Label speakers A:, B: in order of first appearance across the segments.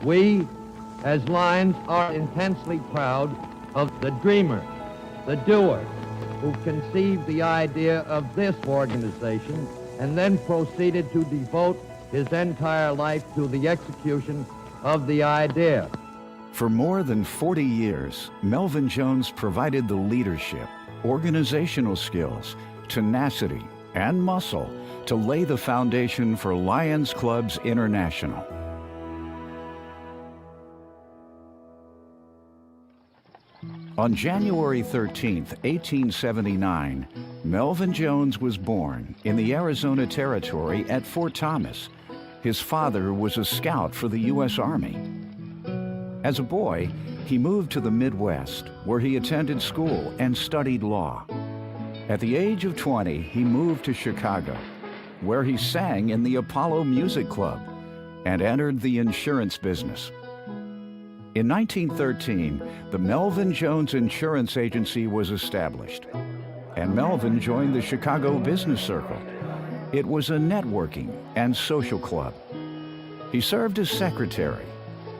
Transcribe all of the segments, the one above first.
A: We, as Lions, are intensely proud of the dreamer, the doer, who conceived the idea of this organization and then proceeded to devote his entire life to the execution of the idea.
B: For more than 40 years, Melvin Jones provided the leadership, organizational skills, tenacity, and muscle to lay the foundation for Lions Clubs International. On January 13, 1879, Melvin Jones was born in the Arizona Territory at Fort Thomas. His father was a scout for the U.S. Army. As a boy, he moved to the Midwest, where he attended school and studied law. At the age of 20, he moved to Chicago, where he sang in the Apollo Music Club and entered the insurance business. In 1913, the Melvin Jones Insurance Agency was established, and Melvin joined the Chicago Business Circle. It was a networking and social club. He served as secretary,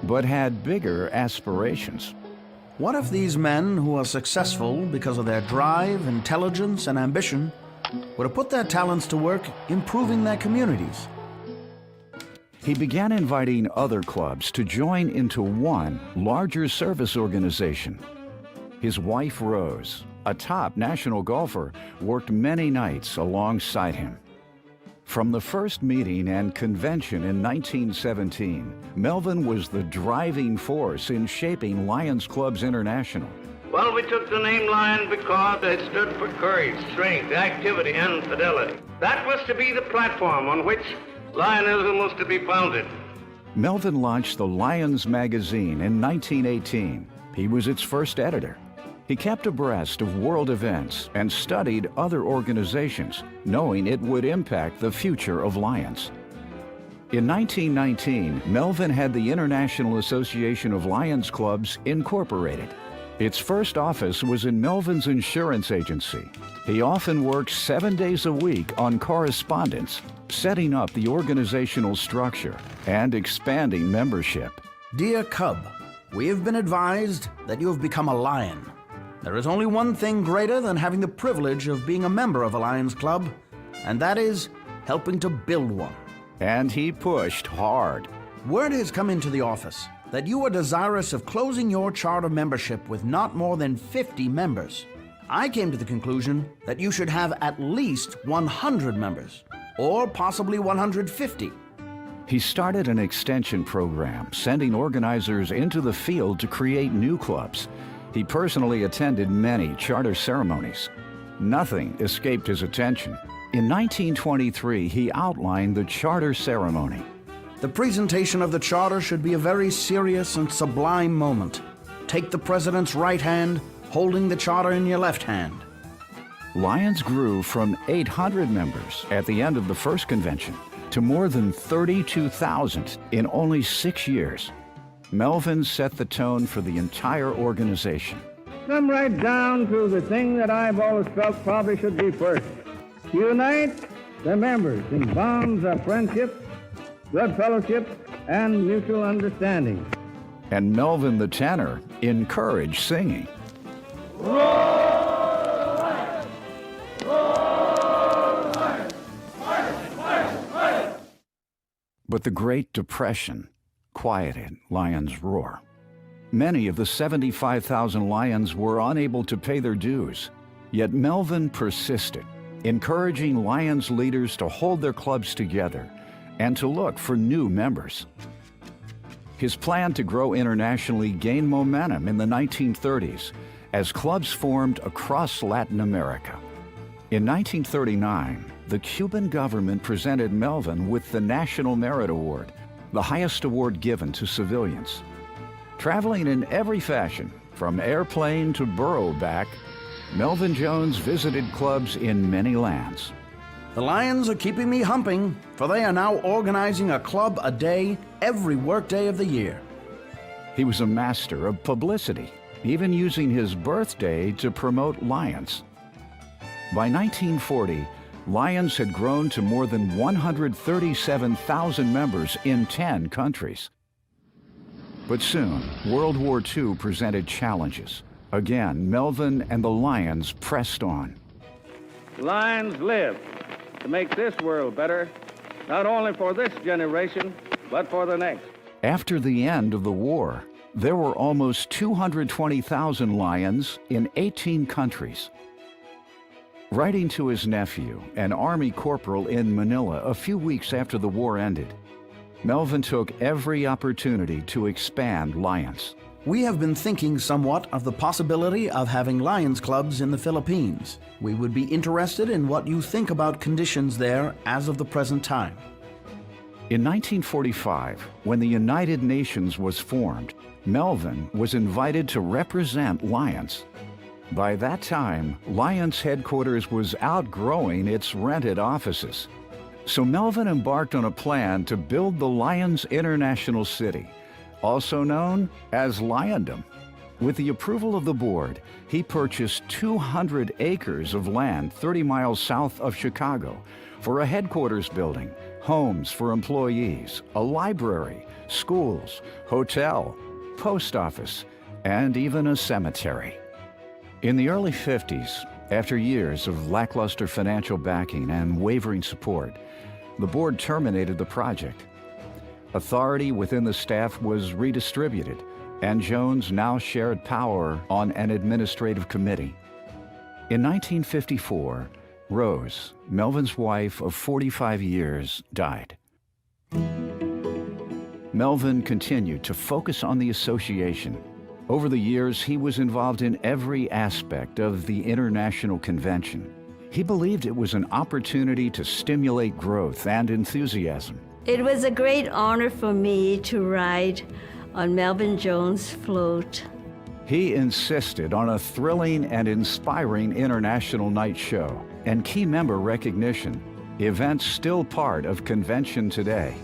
B: but had bigger aspirations.
C: What if these men who are successful because of their drive, intelligence, and ambition were to put their talents to work improving their communities?
B: He began inviting other clubs to join into one larger service organization. His wife, Rose, a top national golfer, worked many nights alongside him. From the first meeting and convention in 1917, Melvin was the driving force in shaping Lions Clubs International.
D: Well, we took the name Lion because it stood for courage, strength, activity, and fidelity. That was to be the platform on which Lionism was to be founded.
B: Melvin launched the Lions magazine in 1918. He was its first editor. He kept abreast of world events and studied other organizations, knowing it would impact the future of Lions. In 1919, Melvin had the International Association of Lions Clubs incorporated. Its first office was in Melvin's insurance agency. He often worked 7 days a week on correspondence, setting up the organizational structure and expanding membership.
C: Dear Cub, we have been advised that you have become a Lion. There is only one thing greater than having the privilege of being a member of a Lions Club, and that is helping to build one.
B: And he pushed hard.
C: Word has come into the office that you are desirous of closing your charter membership with not more than 50 members. I came to the conclusion that you should have at least 100 members, or possibly 150.
B: He started an extension program, sending organizers into the field to create new clubs. He personally attended many charter ceremonies. Nothing escaped his attention. In 1923, he outlined the charter ceremony.
C: The presentation of the charter should be a very serious and sublime moment. Take the president's right hand, holding the charter in your left hand.
B: Lions grew from 800 members at the end of the first convention to more than 32,000 in only 6 years. Melvin set the tone for the entire organization.
A: Come right down to the thing that I've always felt probably should be first. Unite the members in bonds of friendship, good fellowship, and mutual understanding.
B: And Melvin the tenor encouraged singing. But the Great Depression quieted Lions' roar. Many of the 75,000 Lions were unable to pay their dues, yet Melvin persisted, encouraging Lions leaders to hold their clubs together and to look for new members. His plan to grow internationally gained momentum in the 1930s as clubs formed across Latin America. In 1939, the Cuban government presented Melvin with the National Merit Award, the highest award given to civilians. Traveling in every fashion, from airplane to burroback, Melvin Jones visited clubs in many lands.
C: The Lions are keeping me humping, for they are now organizing a club a day every workday of the year.
B: He was a master of publicity, even using his birthday to promote Lions. By 1940, Lions had grown to more than 137,000 members in 10 countries. But soon, World War II presented challenges. Again, Melvin and the Lions pressed on.
E: Lions live to make this world better, not only for this generation, but for the next.
B: After the end of the war, there were almost 220,000 Lions in 18 countries. Writing to his nephew, an Army corporal in Manila a few weeks after the war ended, Melvin took every opportunity to expand Lions.
C: We have been thinking somewhat of the possibility of having Lions clubs in the Philippines. We would be interested in what you think about conditions there as of the present time.
B: In 1945, when the United Nations was formed, Melvin was invited to represent Lions. By that time, Lions headquarters was outgrowing its rented offices. So Melvin embarked on a plan to build the Lions International City, also known as Liondom. With the approval of the board, he purchased 200 acres of land 30 miles south of Chicago for a headquarters building, homes for employees, a library, schools, hotel, post office, and even a cemetery. In the early 50s, after years of lackluster financial backing and wavering support, the board terminated the project. Authority within the staff was redistributed, and Jones now shared power on an administrative committee. In 1954, Rose, Melvin's wife of 45 years, died. Melvin continued to focus on the association. Over the years, he was involved in every aspect of the International Convention. He believed it was an opportunity to stimulate growth and enthusiasm.
F: It was a great honor for me to ride on Melvin Jones' float.
B: He insisted on a thrilling and inspiring international night show and key member recognition, events still part of convention today.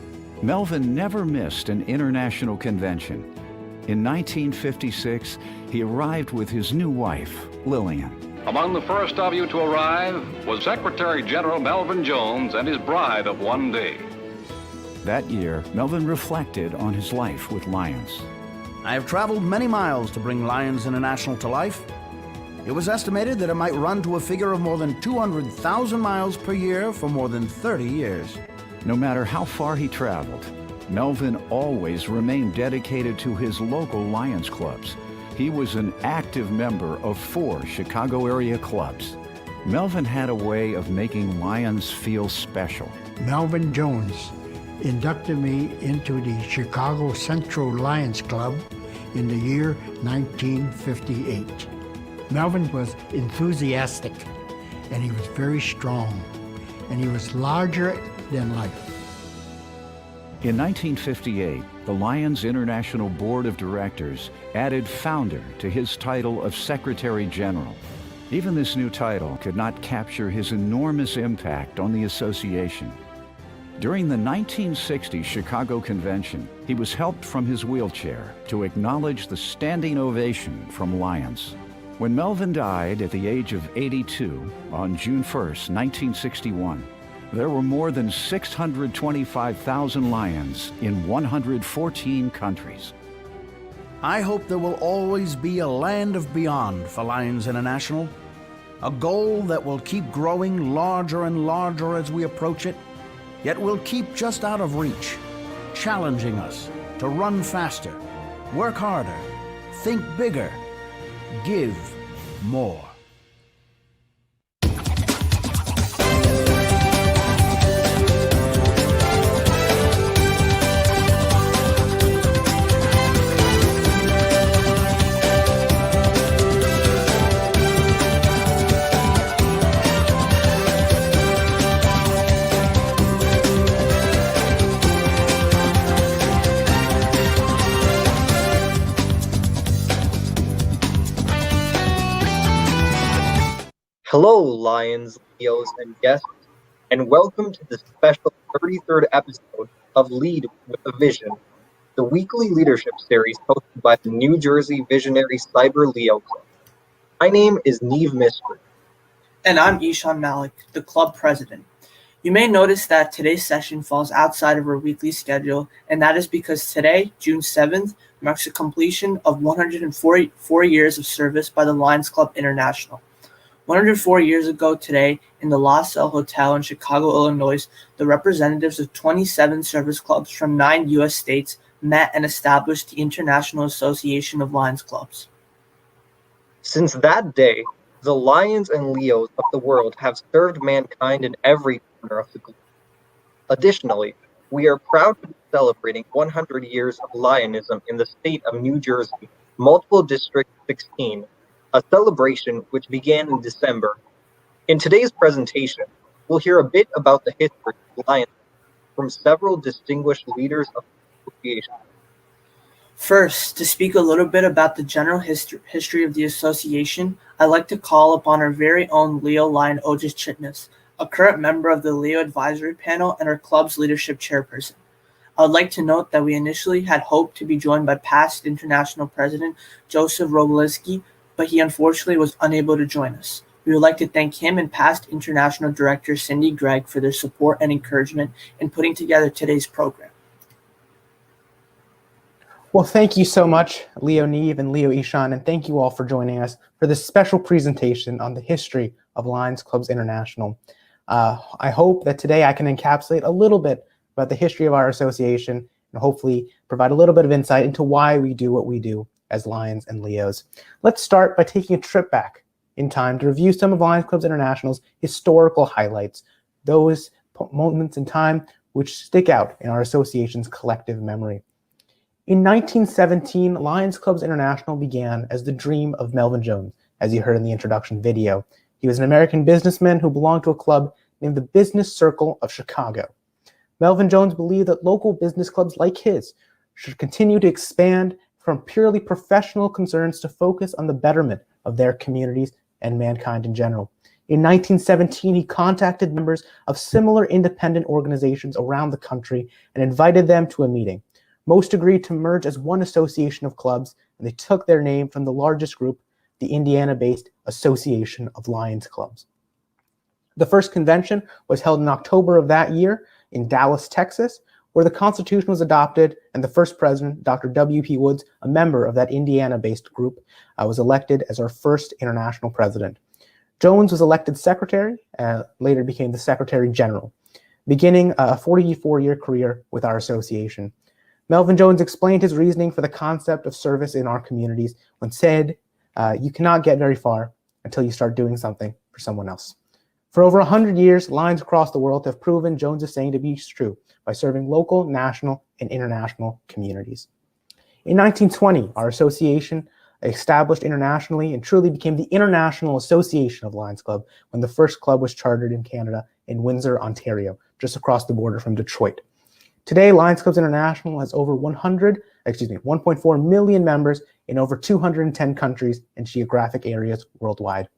B: Melvin never missed an international convention. In 1956, he arrived with his new wife, Lillian.
G: Among the first of you to arrive was Secretary General Melvin Jones and his bride of one day.
B: That year, Melvin reflected on his life with Lions.
C: I have traveled many miles to bring Lions International to life. It was estimated that it might run to a figure of more than 200,000 miles per year for more than 30 years.
B: No matter how far he traveled, Melvin always remained dedicated to his local Lions clubs. He was an active member of 4 Chicago area clubs. Melvin had a way of making Lions feel special.
H: Melvin Jones inducted me into the Chicago Central Lions Club in the year 1958. Melvin was enthusiastic, and he was very strong, and he was larger than life.
B: In 1958, the Lions International Board of Directors added founder to his title of Secretary General. Even this new title could not capture his enormous impact on the association. During the 1960 Chicago Convention, he was helped from his wheelchair to acknowledge the standing ovation from Lions. When Melvin died at the age of 82 on June 1st, 1961, there were more than 625,000 Lions in 114 countries.
C: I hope there will always be a land of beyond for Lions International, a goal that will keep growing larger and larger as we approach it, yet will keep just out of reach, challenging us to run faster, work harder, think bigger, give more.
I: Hello, Lions, Leos, and guests, and welcome to the special 33rd episode of Lead with a Vision, the weekly leadership series hosted by the New Jersey Visionary Cyber Leo Club. My name is Neve Mystery.
J: And I'm Ishan Malik, the club president. You may notice that today's session falls outside of our weekly schedule, and that is because today, June 7th, marks the completion of 144 years of service by the Lions Club International. 104 years ago today, in the La Salle Hotel in Chicago, Illinois, the representatives of 27 service clubs from 9 U.S. states met and established the International Association of Lions Clubs.
I: Since that day, the Lions and Leos of the world have served mankind in every corner of the globe. Additionally, we are proud to be celebrating 100 years of Lionism in the state of New Jersey, Multiple District 16, a celebration which began in December. In today's presentation, we'll hear a bit about the history of Lions from several distinguished leaders of the association.
J: First, to speak a little bit about the general history of the association, I'd like to call upon our very own Leo Lion Otis Chitnis, a current member of the Leo Advisory Panel and our club's leadership chairperson. I would like to note that we initially had hoped to be joined by past international president Joseph Wroblewski, but he unfortunately was unable to join us. We would like to thank him and past international director Cindy Gregg for their support and encouragement in putting together today's program.
K: Well, thank you so much, Leo Neve and Leo Ishan, and thank you all for joining us for this special presentation on the history of Lions Clubs International. I hope that today I can encapsulate a little bit about the history of our association and hopefully provide a little bit of insight into why we do what we do as Lions and Leos. Let's start by taking a trip back in time to review some of Lions Clubs International's historical highlights, those moments in time which stick out in our association's collective memory. In 1917, Lions Clubs International began as the dream of Melvin Jones, as you heard in the introduction video. He was an American businessman who belonged to a club named the Business Circle of Chicago. Melvin Jones believed that local business clubs like his should continue to expand from purely professional concerns to focus on the betterment of their communities and mankind in general. In 1917, he contacted members of similar independent organizations around the country and invited them to a meeting. Most agreed to merge as one association of clubs, and they took their name from the largest group, the Indiana-based Association of Lions Clubs. The first convention was held in October of that year in Dallas, Texas, where the Constitution was adopted, and the first president, Dr. W.P. Woods, a member of that Indiana-based group, was elected as our first international president. Jones was elected secretary, later became the Secretary General, beginning a 44-year career with our association. Melvin Jones explained his reasoning for the concept of service in our communities when said, you cannot get very far until you start doing something for someone else. For over 100 years, Lions across the world have proven Jones' saying to be true by serving local, national, and international communities. In 1920, our association established internationally and truly became the International Association of Lions Club when the first club was chartered in Canada in Windsor, Ontario, just across the border from Detroit. Today, Lions Clubs International has over 1.4 million members in over 210 countries and geographic areas worldwide.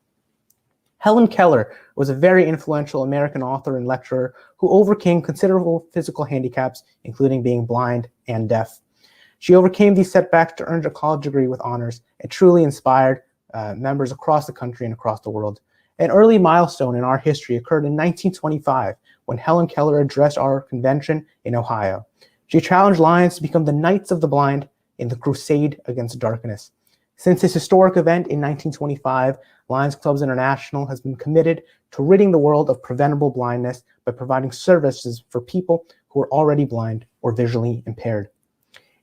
K: Helen Keller was a very influential American author and lecturer who overcame considerable physical handicaps, including being blind and deaf. She overcame these setbacks to earn a college degree with honors and truly inspired members across the country and across the world. An early milestone in our history occurred in 1925 when Helen Keller addressed our convention in Ohio. She challenged Lions to become the Knights of the Blind in the crusade against darkness. Since this historic event in 1925, Lions Clubs International has been committed to ridding the world of preventable blindness by providing services for people who are already blind or visually impaired.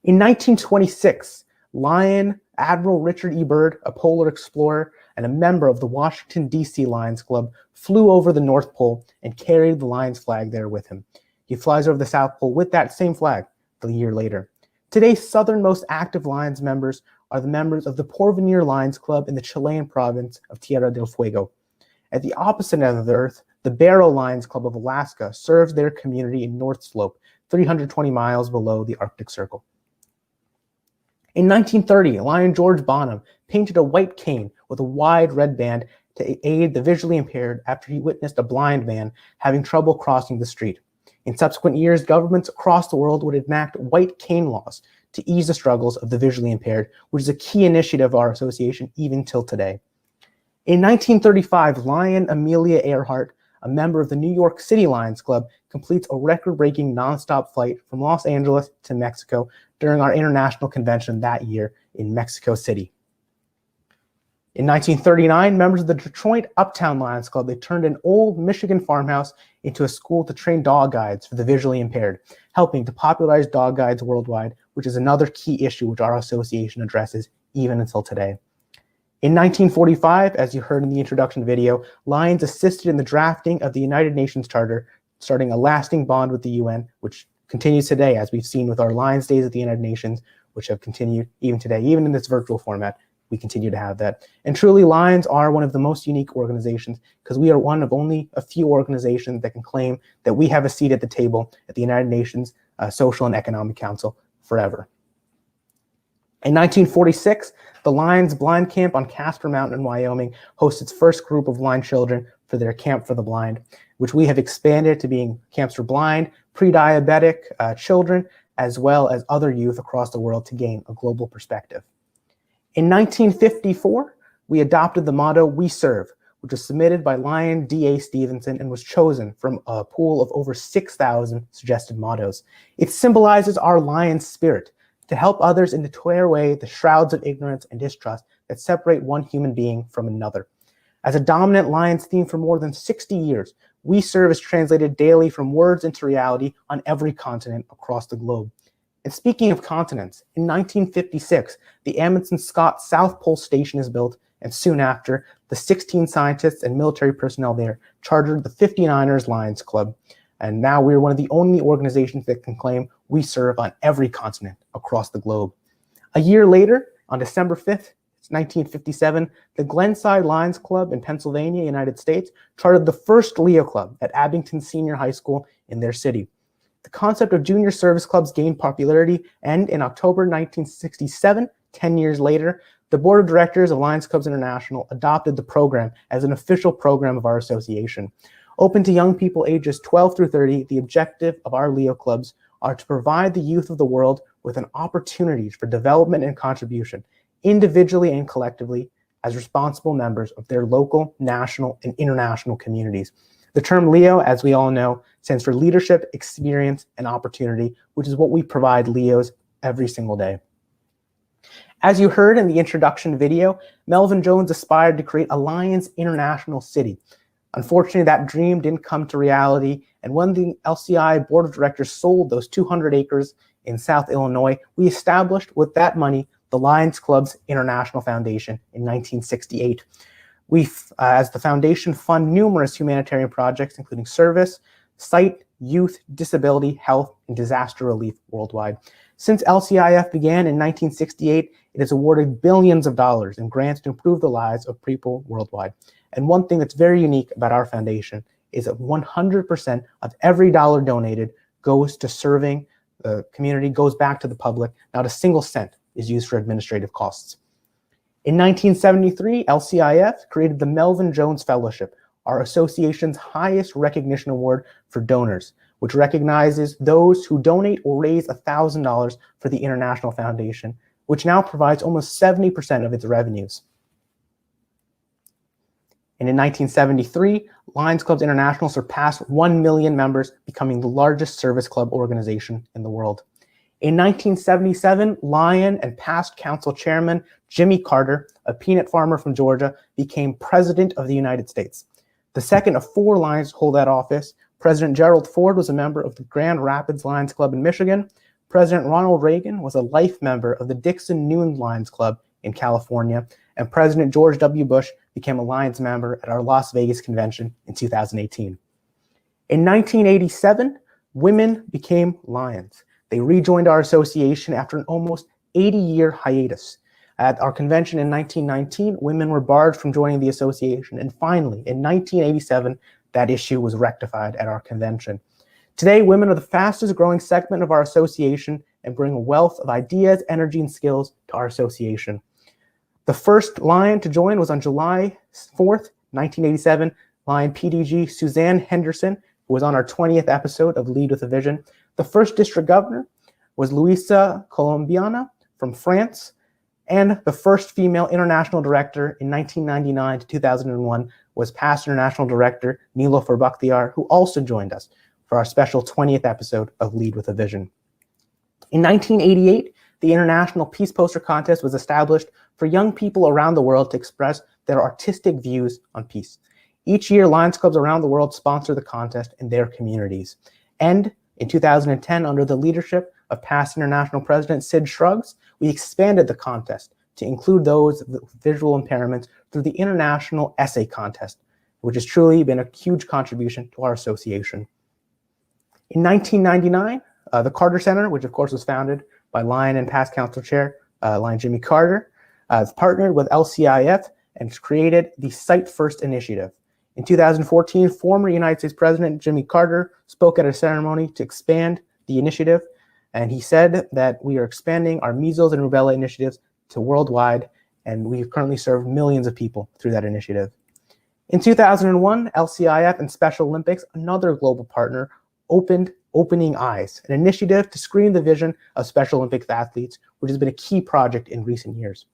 K: In 1926, Lion Admiral Richard E. Byrd, a polar explorer and a member of the Washington, D.C. Lions Club, flew over the North Pole and carried the Lions flag there with him. He flies over the South Pole with that same flag a year later. Today's southernmost active Lions members are the members of the Porvenir Lions Club in the Chilean province of Tierra del Fuego. At the opposite end of the earth, the Barrow Lions Club of Alaska serves their community in North Slope, 320 miles below the Arctic Circle. In 1930, Lion George Bonham painted a white cane with a wide red band to aid the visually impaired after he witnessed a blind man having trouble crossing the street. In subsequent years, governments across the world would enact white cane laws to ease the struggles of the visually impaired, which is a key initiative of our association even till today. In 1935, Lion Amelia Earhart, a member of the New York City Lions Club, completes a record-breaking nonstop flight from Los Angeles to Mexico during our international convention that year in Mexico City. In 1939, members of the Detroit Uptown Lions Club, they turned an old Michigan farmhouse into a school to train dog guides for the visually impaired, helping to popularize dog guides worldwide, which is another key issue which our association addresses even until today. In 1945, as you heard in the introduction video, Lions assisted in the drafting of the United Nations Charter, starting a lasting bond with the UN, which continues today, as we've seen with our Lions Days at the United Nations, which have continued even today, even in this virtual format. We continue to have that. And truly, Lions are one of the most unique organizations because we are one of only a few organizations that can claim that we have a seat at the table at the United Nations Social and Economic Council forever. In 1946, the Lions Blind Camp on Casper Mountain in Wyoming hosts its first group of blind children for their Camp for the Blind, which we have expanded to being camps for blind, pre-diabetic children, as well as other youth across the world to gain a global perspective. In 1954, we adopted the motto, "We Serve," which was submitted by Lion D.A. Stevenson and was chosen from a pool of over 6,000 suggested mottos. It symbolizes our Lion spirit to help others and to tear away the shrouds of ignorance and distrust that separate one human being from another. As a dominant Lions theme for more than 60 years, "We Serve" is translated daily from words into reality on every continent across the globe. And speaking of continents, in 1956, the Amundsen Scott South Pole Station is built, and soon after, the 16 scientists and military personnel there chartered the 59ers Lions Club. And now we're one of the only organizations that can claim we serve on every continent across the globe. A year later, on December 5th, 1957, the Glenside Lions Club in Pennsylvania, United States, chartered the first Leo Club at Abington Senior High School in their city. The concept of junior service clubs gained popularity, and in October 1967, 10 years later, the board of directors of Lions Clubs International adopted the program as an official program of our association. Open to young people ages 12 through 30, the objective of our Leo Clubs are to provide the youth of the world with an opportunity for development and contribution, individually and collectively, as responsible members of their local, national, and international communities. The term Leo, as we all know, stands for leadership, experience, and opportunity, which is what we provide Leos every single day. As you heard in the introduction video, Melvin Jones aspired to create a Lions International City. Unfortunately, that dream didn't come to reality, and when the LCI Board of Directors sold those 200 acres in South Illinois, we established with that money the Lions Clubs International Foundation in 1968. We, as the foundation, fund numerous humanitarian projects, including service, sight, youth, disability, health, and disaster relief worldwide. Since LCIF began in 1968, it has awarded billions of dollars in grants to improve the lives of people worldwide. And one thing that's very unique about our foundation is that 100% of every dollar donated goes to serving the community, goes back to the public. Not a single cent is used for administrative costs. In 1973, LCIF created the Melvin Jones Fellowship, our association's highest recognition award for donors, which recognizes those who donate or raise $1,000 for the International Foundation, which now provides almost 70% of its revenues. And in 1973, Lions Clubs International surpassed 1 million members, becoming the largest service club organization in the world. In 1977, Lion and past council chairman Jimmy Carter, a peanut farmer from Georgia, became president of the United States. The second of 4 Lions to hold that office, President Gerald Ford was a member of the Grand Rapids Lions Club in Michigan. President Ronald Reagan was a life member of the Dixon Noon Lions Club in California. And President George W. Bush became a Lions member at our Las Vegas convention in 2018. In 1987, women became Lions. They rejoined our association after an almost 80-year hiatus. At our convention in 1919, women were barred from joining the association, and finally, in 1987, that issue was rectified at our convention. Today, women are the fastest growing segment of our association and bring a wealth of ideas, energy, and skills to our association. The first Lion to join was on July 4th, 1987, Lion PDG Suzanne Henderson, who was on our 20th episode of Lead with a Vision. The first district governor was Luisa Colombiana from France, and the first female international director in 1999 to 2001 was past International Director Nilofer Bakhtiar, who also joined us for our special 20th episode of Lead with a Vision. In 1988, the International Peace Poster Contest was established for young people around the world to express their artistic views on peace. Each year, Lions Clubs around the world sponsor the contest in their communities. And in 2010, under the leadership of past International President Sid Shrugs, we expanded the contest to include those with visual impairments through the International Essay Contest, which has truly been a huge contribution to our association. In 1999, the Carter Center, which of course was founded by Lion and past council chair, Lion Jimmy Carter, has partnered with LCIF and created the Site First initiative. In 2014, former United States President Jimmy Carter spoke at a ceremony to expand the initiative, and he said that we are expanding our measles and rubella initiatives to worldwide, and we've currently served millions of people through that initiative. In 2001, LCIF and Special Olympics, another global partner, opened Opening Eyes, an initiative to screen the vision of Special Olympics athletes, which has been a key project in recent years.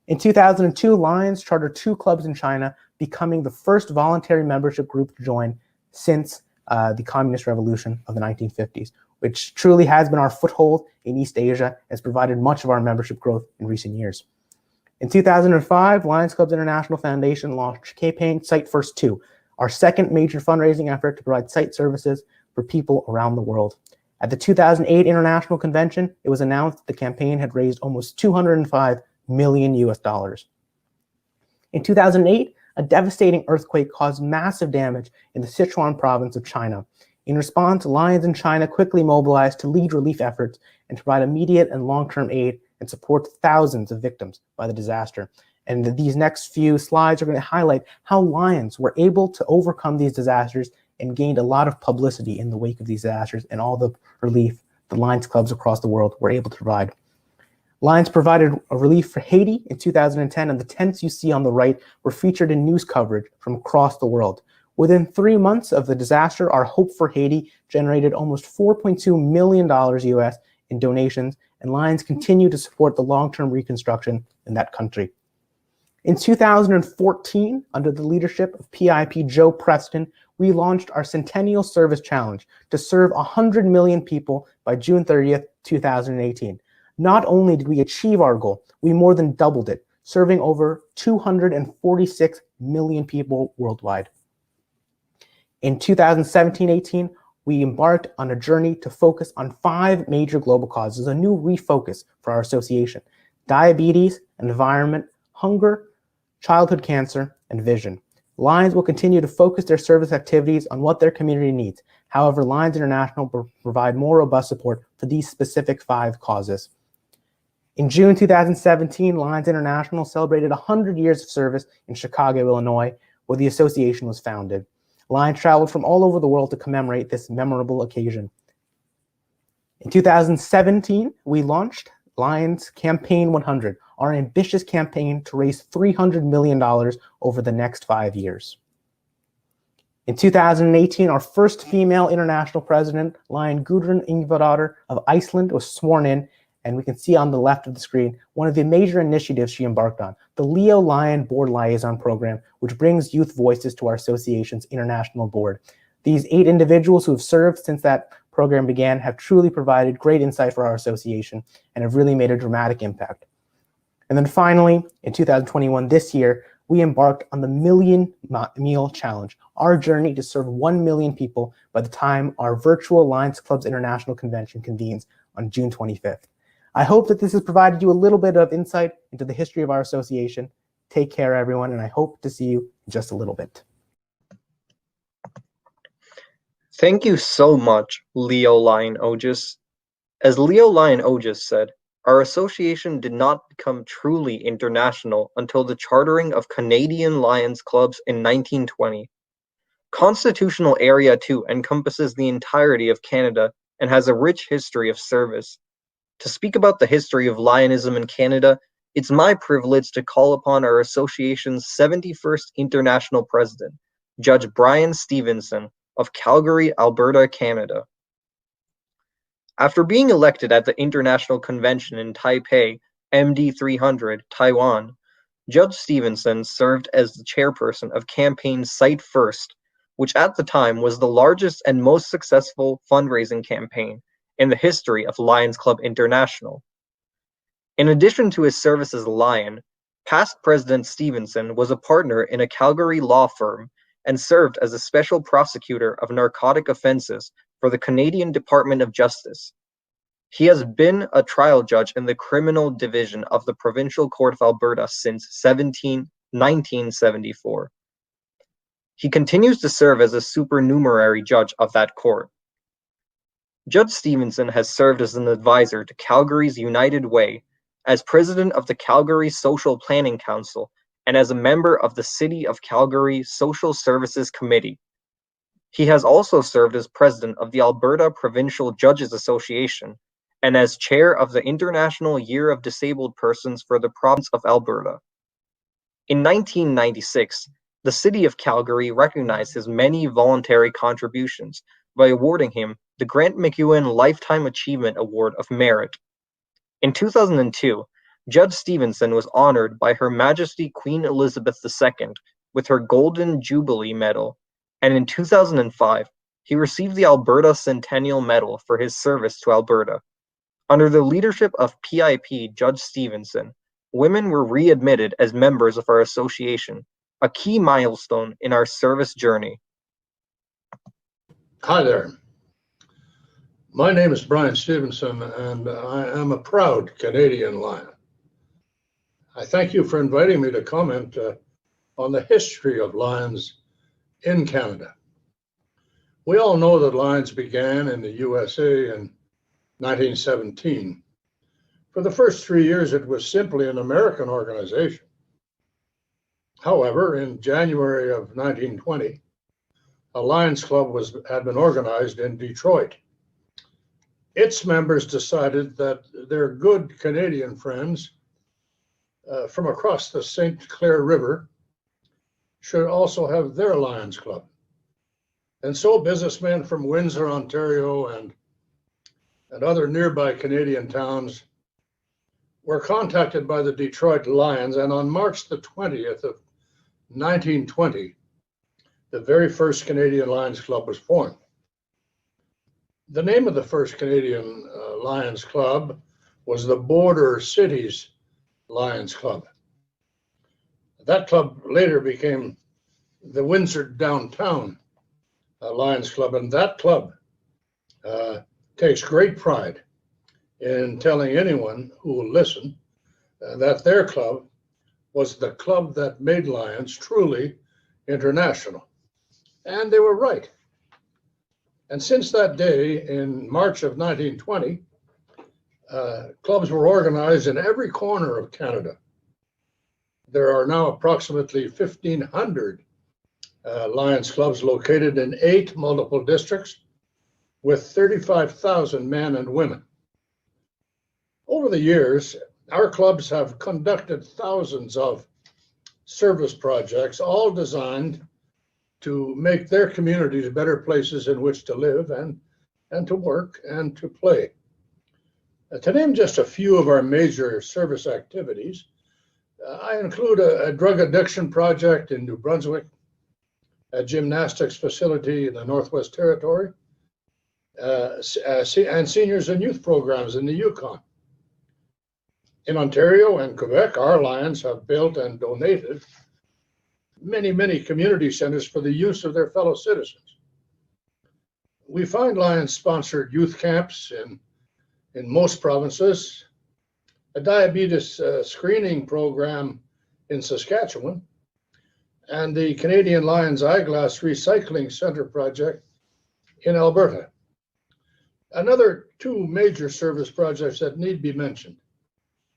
K: In 2002, Lions chartered 2 clubs in China, becoming the first voluntary membership group to join since the Communist Revolution of the 1950s, which truly has been our foothold in East Asia and has provided much of our membership growth in recent years. In 2005, Lions Clubs International Foundation launched campaign Site First 2, our second major fundraising effort to provide site services for people around the world. At the 2008 International Convention, it was announced the campaign had raised almost $205 million US. In 2008, a devastating earthquake caused massive damage in the Sichuan province of China. In response, Lions in China quickly mobilized to lead relief efforts and to provide immediate and long-term aid and support thousands of victims by the disaster. And these next few slides are going to highlight how Lions were able to overcome these disasters and gained a lot of publicity in the wake of these disasters and all the relief the Lions clubs across the world were able to provide. Lions provided a relief for Haiti in 2010, and the tents you see on the right were featured in news coverage from across the world. Within 3 months of the disaster, our Hope for Haiti generated almost $4.2 million US in donations, and Lions continue to support the long-term reconstruction in that country. In 2014, under the leadership of PIP Joe Preston, we launched our Centennial Service Challenge to serve 100 million people by June 30th, 2018. Not only did we achieve our goal, we more than doubled it, serving over 246 million people worldwide. In 2017-18, we embarked on a journey to focus on 5 major global causes, a new refocus for our association: diabetes, environment, hunger, childhood cancer, and vision. Lions will continue to focus their service activities on what their community needs. However, Lions International will provide more robust support for these specific 5 causes. In June 2017, Lions International celebrated 100 years of service in Chicago, Illinois, where the association was founded. Lions traveled from all over the world to commemorate this memorable occasion. In 2017, we launched Lions Campaign 100, our ambitious campaign to raise $300 million over the next 5 years. In 2018, our first female international president, Lion Gudrun Ingvadottir of Iceland, was sworn in, and we can see on the left of the screen one of the major initiatives she embarked on, the Leo Lion Board Liaison Program, which brings youth voices to our association's international board. These 8 individuals who have served since that program began have truly provided great insight for our association and have really made a dramatic impact. And then finally, in 2021, this year, we embarked on the Million Meal Challenge, our journey to serve 1 million people by the time our virtual Lions Clubs International Convention convenes on June 25th. I hope that this has provided you a little bit of insight into the history of our association. Take care, everyone, and I hope to see you in just a little bit.
I: Thank you so much, Leo Lion Ogis. As Leo Lion Ogis said, our association did not become truly international until the chartering of Canadian Lions clubs in 1920. Constitutional Area 2 encompasses the entirety of Canada and has a rich history of service. To speak about the history of Lionism in Canada, it's my privilege to call upon our association's 71st International President, Judge Brian Stevenson of Calgary, Alberta, Canada. After being elected at the International Convention in Taipei, MD 300, Taiwan, Judge Stevenson served as the chairperson of campaign Sight First, which at the time was the largest and most successful fundraising campaign in the history of Lions Club International. In addition to his service as a Lion, past President Stevenson was a partner in a Calgary law firm and served as a special prosecutor of narcotic offenses for the Canadian Department of Justice. He has been a trial judge in the Criminal Division of the Provincial Court of Alberta since 1974. He continues to serve as a supernumerary judge of that court. Judge Stevenson has served as an advisor to Calgary's United Way, as president of the Calgary Social Planning Council, and as a member of the City of Calgary Social Services Committee. He has also served as president of the Alberta Provincial Judges Association and as chair of the International Year of Disabled Persons for the province of Alberta. In 1996, the City of Calgary recognized his many voluntary contributions by awarding him the Grant MacEwan Lifetime Achievement Award of Merit. In 2002, Judge Stevenson was honored by Her Majesty Queen Elizabeth II with her Golden Jubilee Medal, and in 2005, he received the Alberta Centennial Medal for his service to Alberta. Under the leadership of PIP Judge Stevenson, women were readmitted as members of our association, a key milestone in our service journey.
L: Hi there. My name is Brian Stevenson, and I am a proud Canadian Lion. I thank you for inviting me to comment on the history of Lions in Canada. We all know that Lions began in the USA in 1917. For the first 3 years, it was simply an American organization. However, in January of 1920, a Lions Club had been organized in Detroit. Its members decided that their good Canadian friends from across the St. Clair River should also have their Lions Club. And so businessmen from Windsor, Ontario, and other nearby Canadian towns were contacted by the Detroit Lions, and on March the 20th of 1920, the very first Canadian Lions Club was formed. The name of the first Canadian Lions Club was the Border Cities Lions Club. That club later became the Windsor Downtown Lions Club, and that club takes great pride in telling anyone who will listen that their club was the club that made Lions truly international. And they were right. And since that day, in March of 1920, clubs were organized in every corner of Canada. There are now approximately 1,500 Lions clubs located in 8 multiple districts with 35,000 men and women. Over the years, our clubs have conducted thousands of service projects, all designed to make their communities better places in which to live and to work and to play. To name just a few of our major service activities, I include a drug addiction project in New Brunswick, a gymnastics facility in the Northwest Territory, and seniors and youth programs in the Yukon. In Ontario and Quebec, our Lions have built and donated many community centers for the use of their fellow citizens. We find Lions-sponsored youth camps in most provinces, a diabetes screening program in Saskatchewan, and the Canadian Lions Eyeglass Recycling Center project in Alberta. Another 2 major service projects that need be mentioned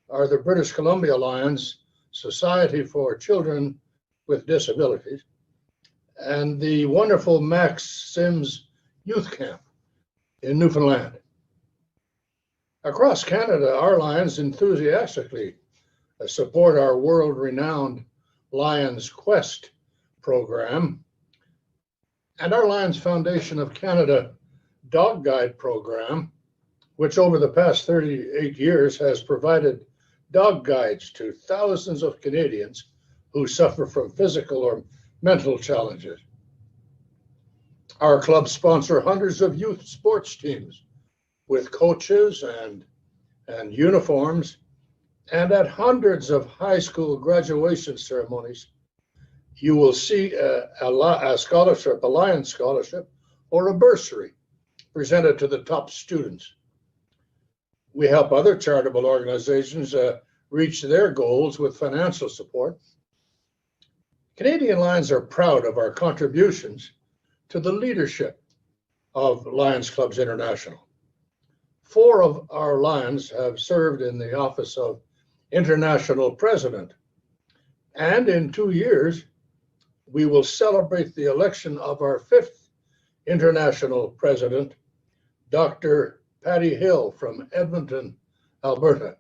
L: are the British Columbia Lions Society for Children with Disabilities and the wonderful Max Sims Youth Camp in Newfoundland. Across Canada, our Lions enthusiastically support our world-renowned Lions Quest program and our Lions Foundation of Canada Dog Guide program, which over the past 38 years has provided dog guides to thousands of Canadians who suffer from physical or mental challenges. Our clubs sponsor hundreds of youth sports teams with coaches and uniforms, and at hundreds of high school graduation ceremonies, you will see a scholarship, a Lions Scholarship, or a bursary presented to the top students. We help other charitable organizations reach their goals with financial support. Canadian Lions are proud of our contributions to the leadership of Lions Clubs International. 4 of our Lions have served in the office of International President, and in 2 years, we will celebrate the election of our 5th International President, Dr. Patty Hill from Edmonton, Alberta,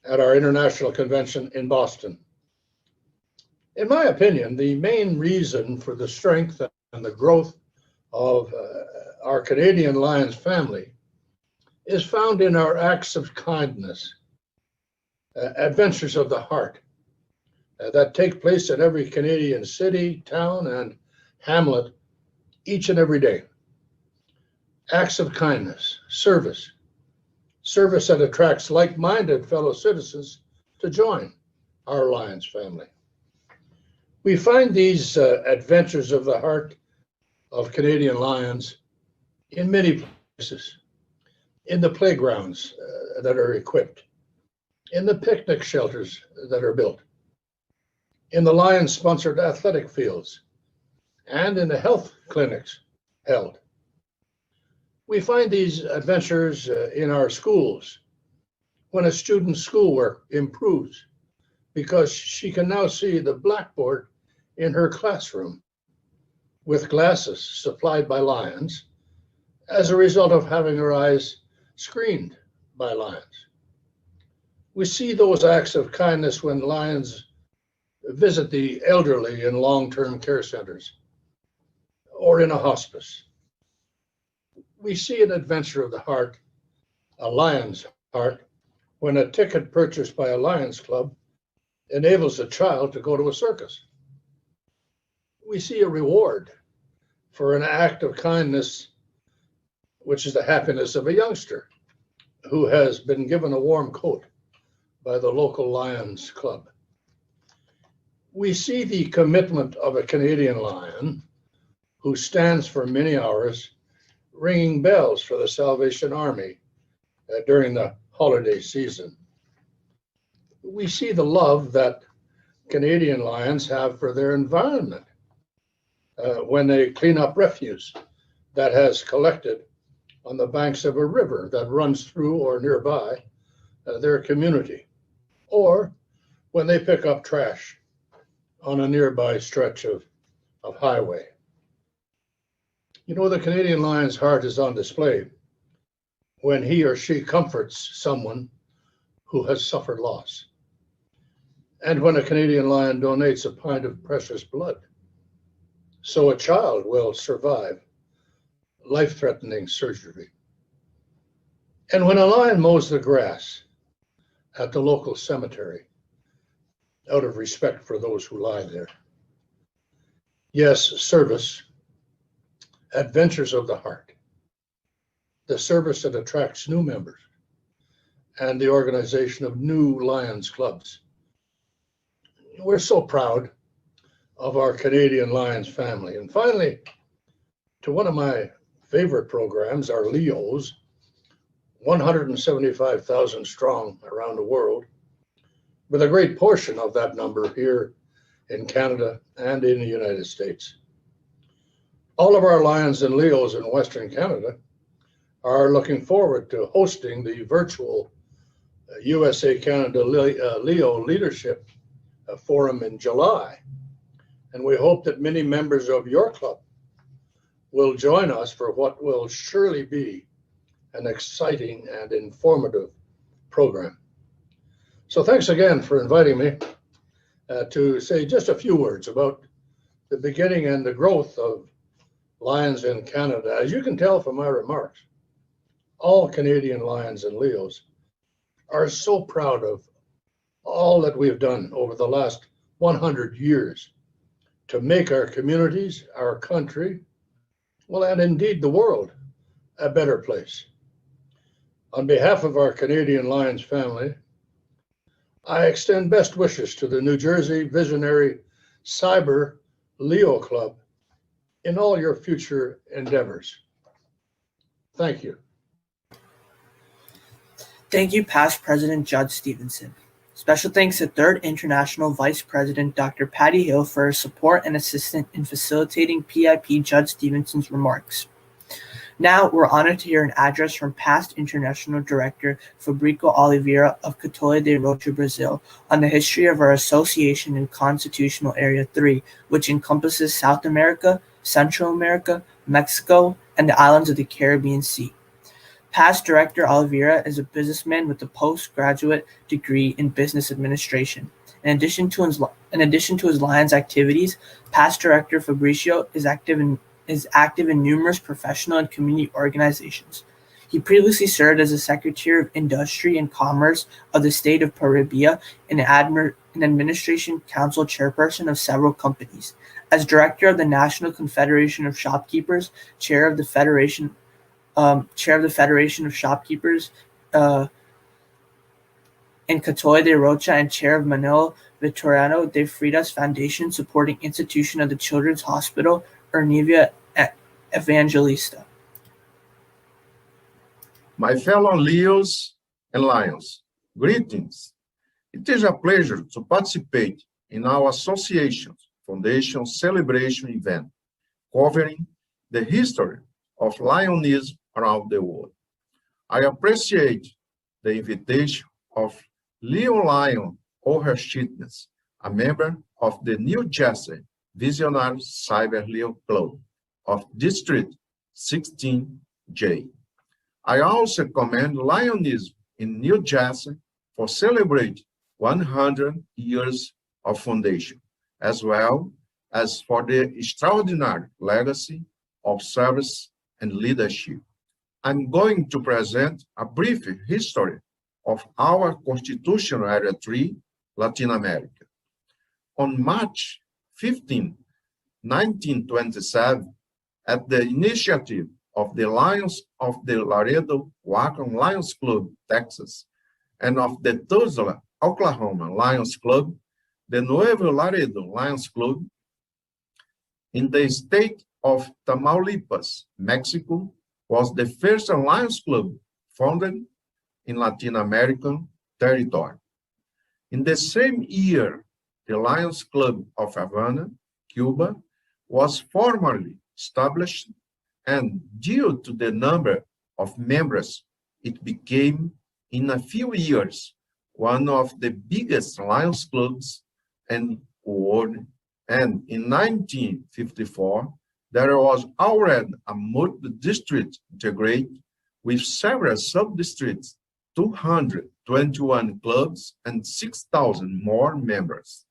L: at our International Convention in Boston. In my opinion, the main reason for the strength and the growth of our Canadian Lions family is found in our acts of kindness, adventures of the heart, that take place in every Canadian city, town, and hamlet each and every day. Acts of kindness, service that attracts like-minded fellow citizens to join our Lions family. We find these adventures of the heart of Canadian Lions in many places, in the playgrounds that are equipped, in the picnic shelters that are built, in the Lions-sponsored athletic fields, and in the health clinics held. We find these adventures in our schools when a student's schoolwork improves because she can now see the blackboard in her classroom with glasses supplied by Lions as a result of having her eyes screened by Lions. We see those acts of kindness when Lions visit the elderly in long-term care centers or in a hospice. We see an adventure of the heart, a Lion's heart, when a ticket purchased by a Lions Club enables a child to go to a circus. We see a reward for an act of kindness, which is the happiness of a youngster who has been given a warm coat by the local Lions Club. We see the commitment of a Canadian Lion who stands for many hours ringing bells for the Salvation Army during the holiday season. We see the love that Canadian Lions have for their environment when they clean up refuse that has collected on the banks of a river that runs through or nearby their community, or when they pick up trash on a nearby stretch of highway. You know, the Canadian Lion's heart is on display when he or she comforts someone who has suffered loss, and when a Canadian Lion donates a pint of precious blood so a child will survive life-threatening surgery. And when a Lion mows the grass at the local cemetery out of respect for those who lie there. Yes, service, adventures of the heart, the service that attracts new members, and the organization of new Lions clubs. We're so proud of our Canadian Lions family. And finally, to one of my favorite programs, our Leos, 175,000 strong around the world, with a great portion of that number here in Canada and in the United States. All of our Lions and Leos in Western Canada are looking forward to hosting the virtual USA-Canada Leo Leadership Forum in July. And we hope that many members of your club will join us for what will surely be an exciting and informative program. So thanks again for inviting me to say just a few words about the beginning and the growth of Lions in Canada. As you can tell from my remarks, all Canadian Lions and Leos are so proud of all that we've done over the last 100 years to make our communities, our country, well, and indeed the world, a better place. On behalf of our Canadian Lions family, I extend best wishes to the New Jersey Visionary Cyber Leo Club in all your future endeavors. Thank you.
J: Thank you, past President Judge Stevenson. Special thanks to 3rd International Vice President Dr. Patty Hill for her support and assistance in facilitating PIP Judge Stevenson's remarks. Now, we're honored to hear an address from past International Director Fabrício Oliveira of Catolé de Rocha, Brazil, on the history of our association in Constitutional Area 3, which encompasses South America, Central America, Mexico, and the islands of the Caribbean Sea. Past Director Oliveira is a businessman with a postgraduate degree in business administration. In addition to his Lions activities, past Director Fabrício is active in numerous professional and community organizations. He previously served as the Secretary of Industry and Commerce of the state of Paribia and an Administration Council chairperson of several companies. As Director of the National Confederation of Shopkeepers, Chair of the Federation of Shopkeepers in Catolé de Rocha, and Chair of Manuel Vitoriano de Freitas Foundation, supporting institution of the Children's Hospital Ernivia Evangelista.
M: My fellow Leos and Lions, greetings. It is a pleasure to participate in our association's foundation celebration event covering the history of Lionism around the world. I appreciate the invitation of Leo Lion Ohershitness, a member of the New Jersey Visionary Cyber Leo Club of District 16J. I also commend Lionism in New Jersey for celebrating 100 years of foundation, as well as for the extraordinary legacy of service and leadership. I'm going to present a brief history of our Constitutional Area 3, Latin America. On March 15, 1927, at the initiative of the Lions of the Laredo Wacom Lions Club, Texas, and of the Tulsa, Oklahoma Lions Club, the Nuevo Laredo Lions Club, in the state of Tamaulipas, Mexico, was the first Lions Club founded in Latin American territory. In the same year, the Lions Club of Havana, Cuba, was formally established, and due to the number of members, it became, in a few years, one of the biggest Lions clubs in the world. And in 1954, there was already a multi-district integrate with several sub-districts, 221 clubs, and 6,000 more members.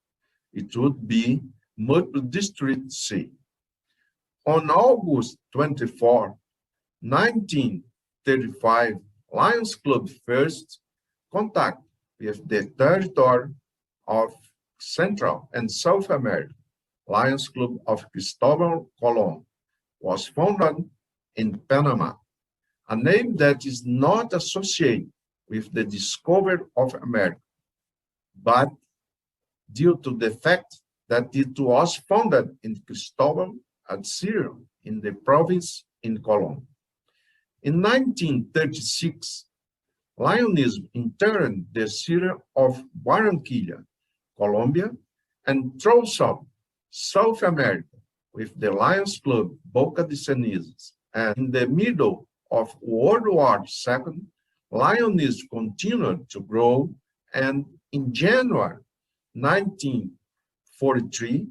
M: It would be multi-district C. On August 24, 1935, Lions Club first contact with the territory of Central and South America. Lions Club of Cristobal Colon was founded in Panama, a name that is not associated with the discovery of America, but due to the fact that it was founded in Cristobal at Syria in the province in Colon. In 1936, Lionism entered the city of Barranquilla, Colombia, and throughout South America with the Lions Club Boca de Cenizas. And in the middle of World War II, Lionism continued to grow, and in January 1943,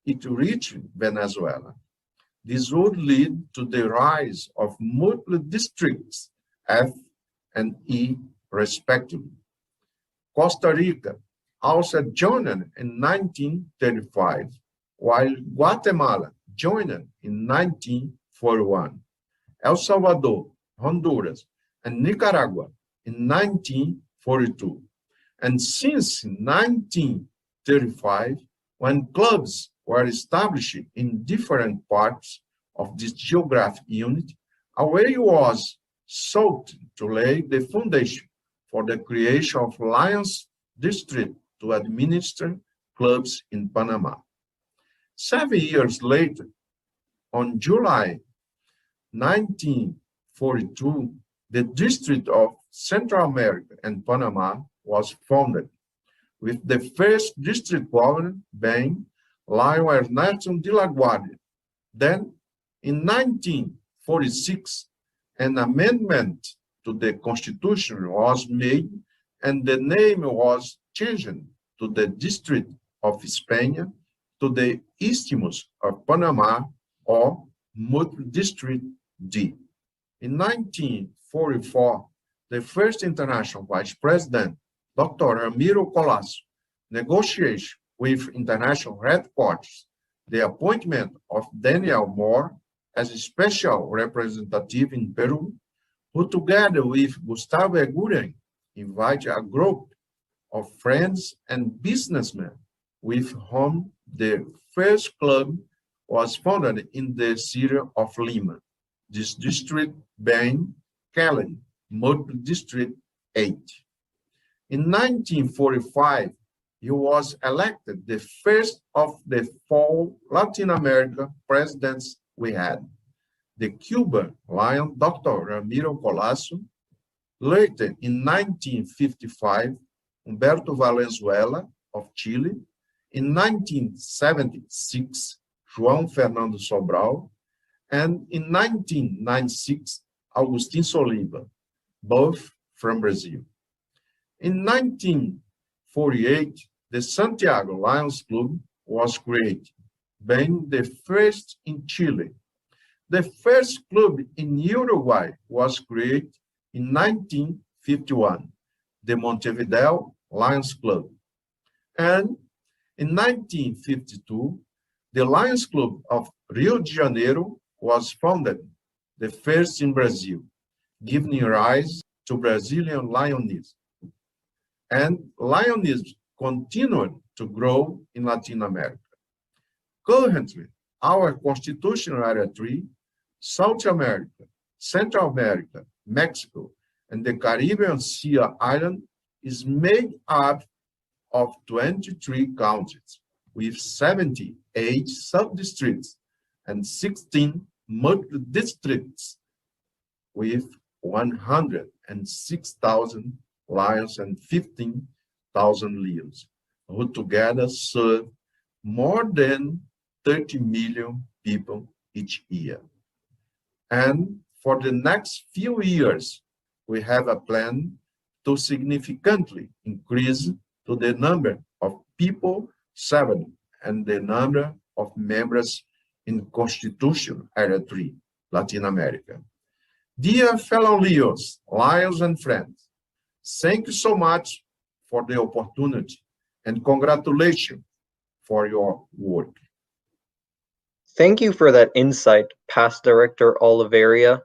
M: it reached Venezuela. This would lead to the rise of multiple districts, F and E, respectively. Costa Rica also joined in 1935, while Guatemala joined in 1941. El Salvador, Honduras, and Nicaragua in 19 1942. And since 1935, when clubs were established in different parts of this geographic unit, a way was sought to lay the foundation for the creation of Lions District to administer clubs in Panama. 7 years later, on July 1942, the District of Central America and Panama was founded, with the first district governor being Lion Ernesto de la Guardia. Then, in 1946, an amendment to the Constitution was made, and the name was changed to the District of España to the Isthmus of Panama, or District D. In 1944, the first international vice president, Dr. Ramiro Colasso, negotiated with international headquarters the appointment of Daniel Moore as a special representative in Peru, who together with Gustavo Eguren invited a group of friends and businessmen with whom the first club was founded in the city of Lima, this district being Cali, District 8. In 1945, he was elected the first of the 4 Latin American presidents we had. The Cuban Lion, Dr. Ramiro Colasso. Later, in 1955, Humberto Valenzuela of Chile. In 1976, João Fernando Sobral. And in 1996, Agustin Soliva, both from Brazil. In 1948, the Santiago Lions Club was created, being the first in Chile. The first club in Uruguay was created in 1951, the Montevideo Lions Club. And in 1952, the Lions Club of Rio de Janeiro was founded, the first in Brazil, giving rise to Brazilian Lionism. And Lionism continued to grow in Latin America. Currently, our Constitutional Area 3, South America, Central America, Mexico, and the Caribbean Sea Island is made up of 23 counties, with 78 sub-districts and 16 multi-districts, with 106,000 lions and 15,000 leos, who together serve more than 30 million people each year. And for the next few years, we have a plan to significantly increase to the number of people 7 and the number of members in Constitution Area 3, Latin America. Dear fellow Leos, Lions and friends, thank you so much for the opportunity and congratulations for your work.
I: Thank you for that insight, Past Director Oliveira.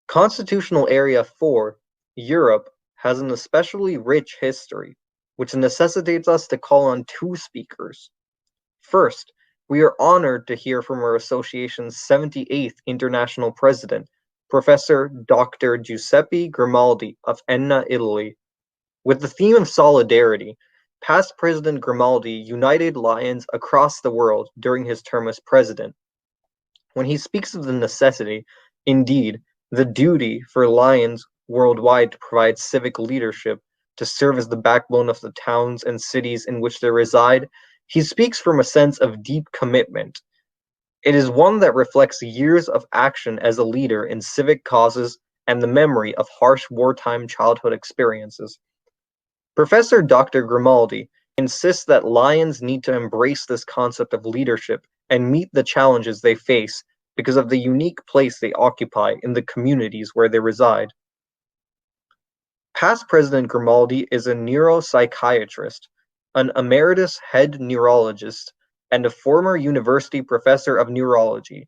I: Constitutional Area 4, Europe, has an especially rich history, which necessitates us to call on 2 speakers. First, we are honored to hear from our association's 78th International President, Professor Dr. Giuseppe Grimaldi of Enna, Italy. With the theme of solidarity, past President Grimaldi united Lions across the world during his term as president. When he speaks of the necessity, indeed, the duty for Lions worldwide to provide civic leadership to serve as the backbone of the towns and cities in which they reside, he speaks from a sense of deep commitment. It is one that reflects years of action as a leader in civic causes and the memory of harsh wartime childhood experiences. Professor Dr. Grimaldi insists that Lions need to embrace this concept of leadership and meet the challenges they face because of the unique place they occupy in the communities where they reside. Past President Grimaldi is a neuropsychiatrist, an emeritus head neurologist, and a former university professor of neurology.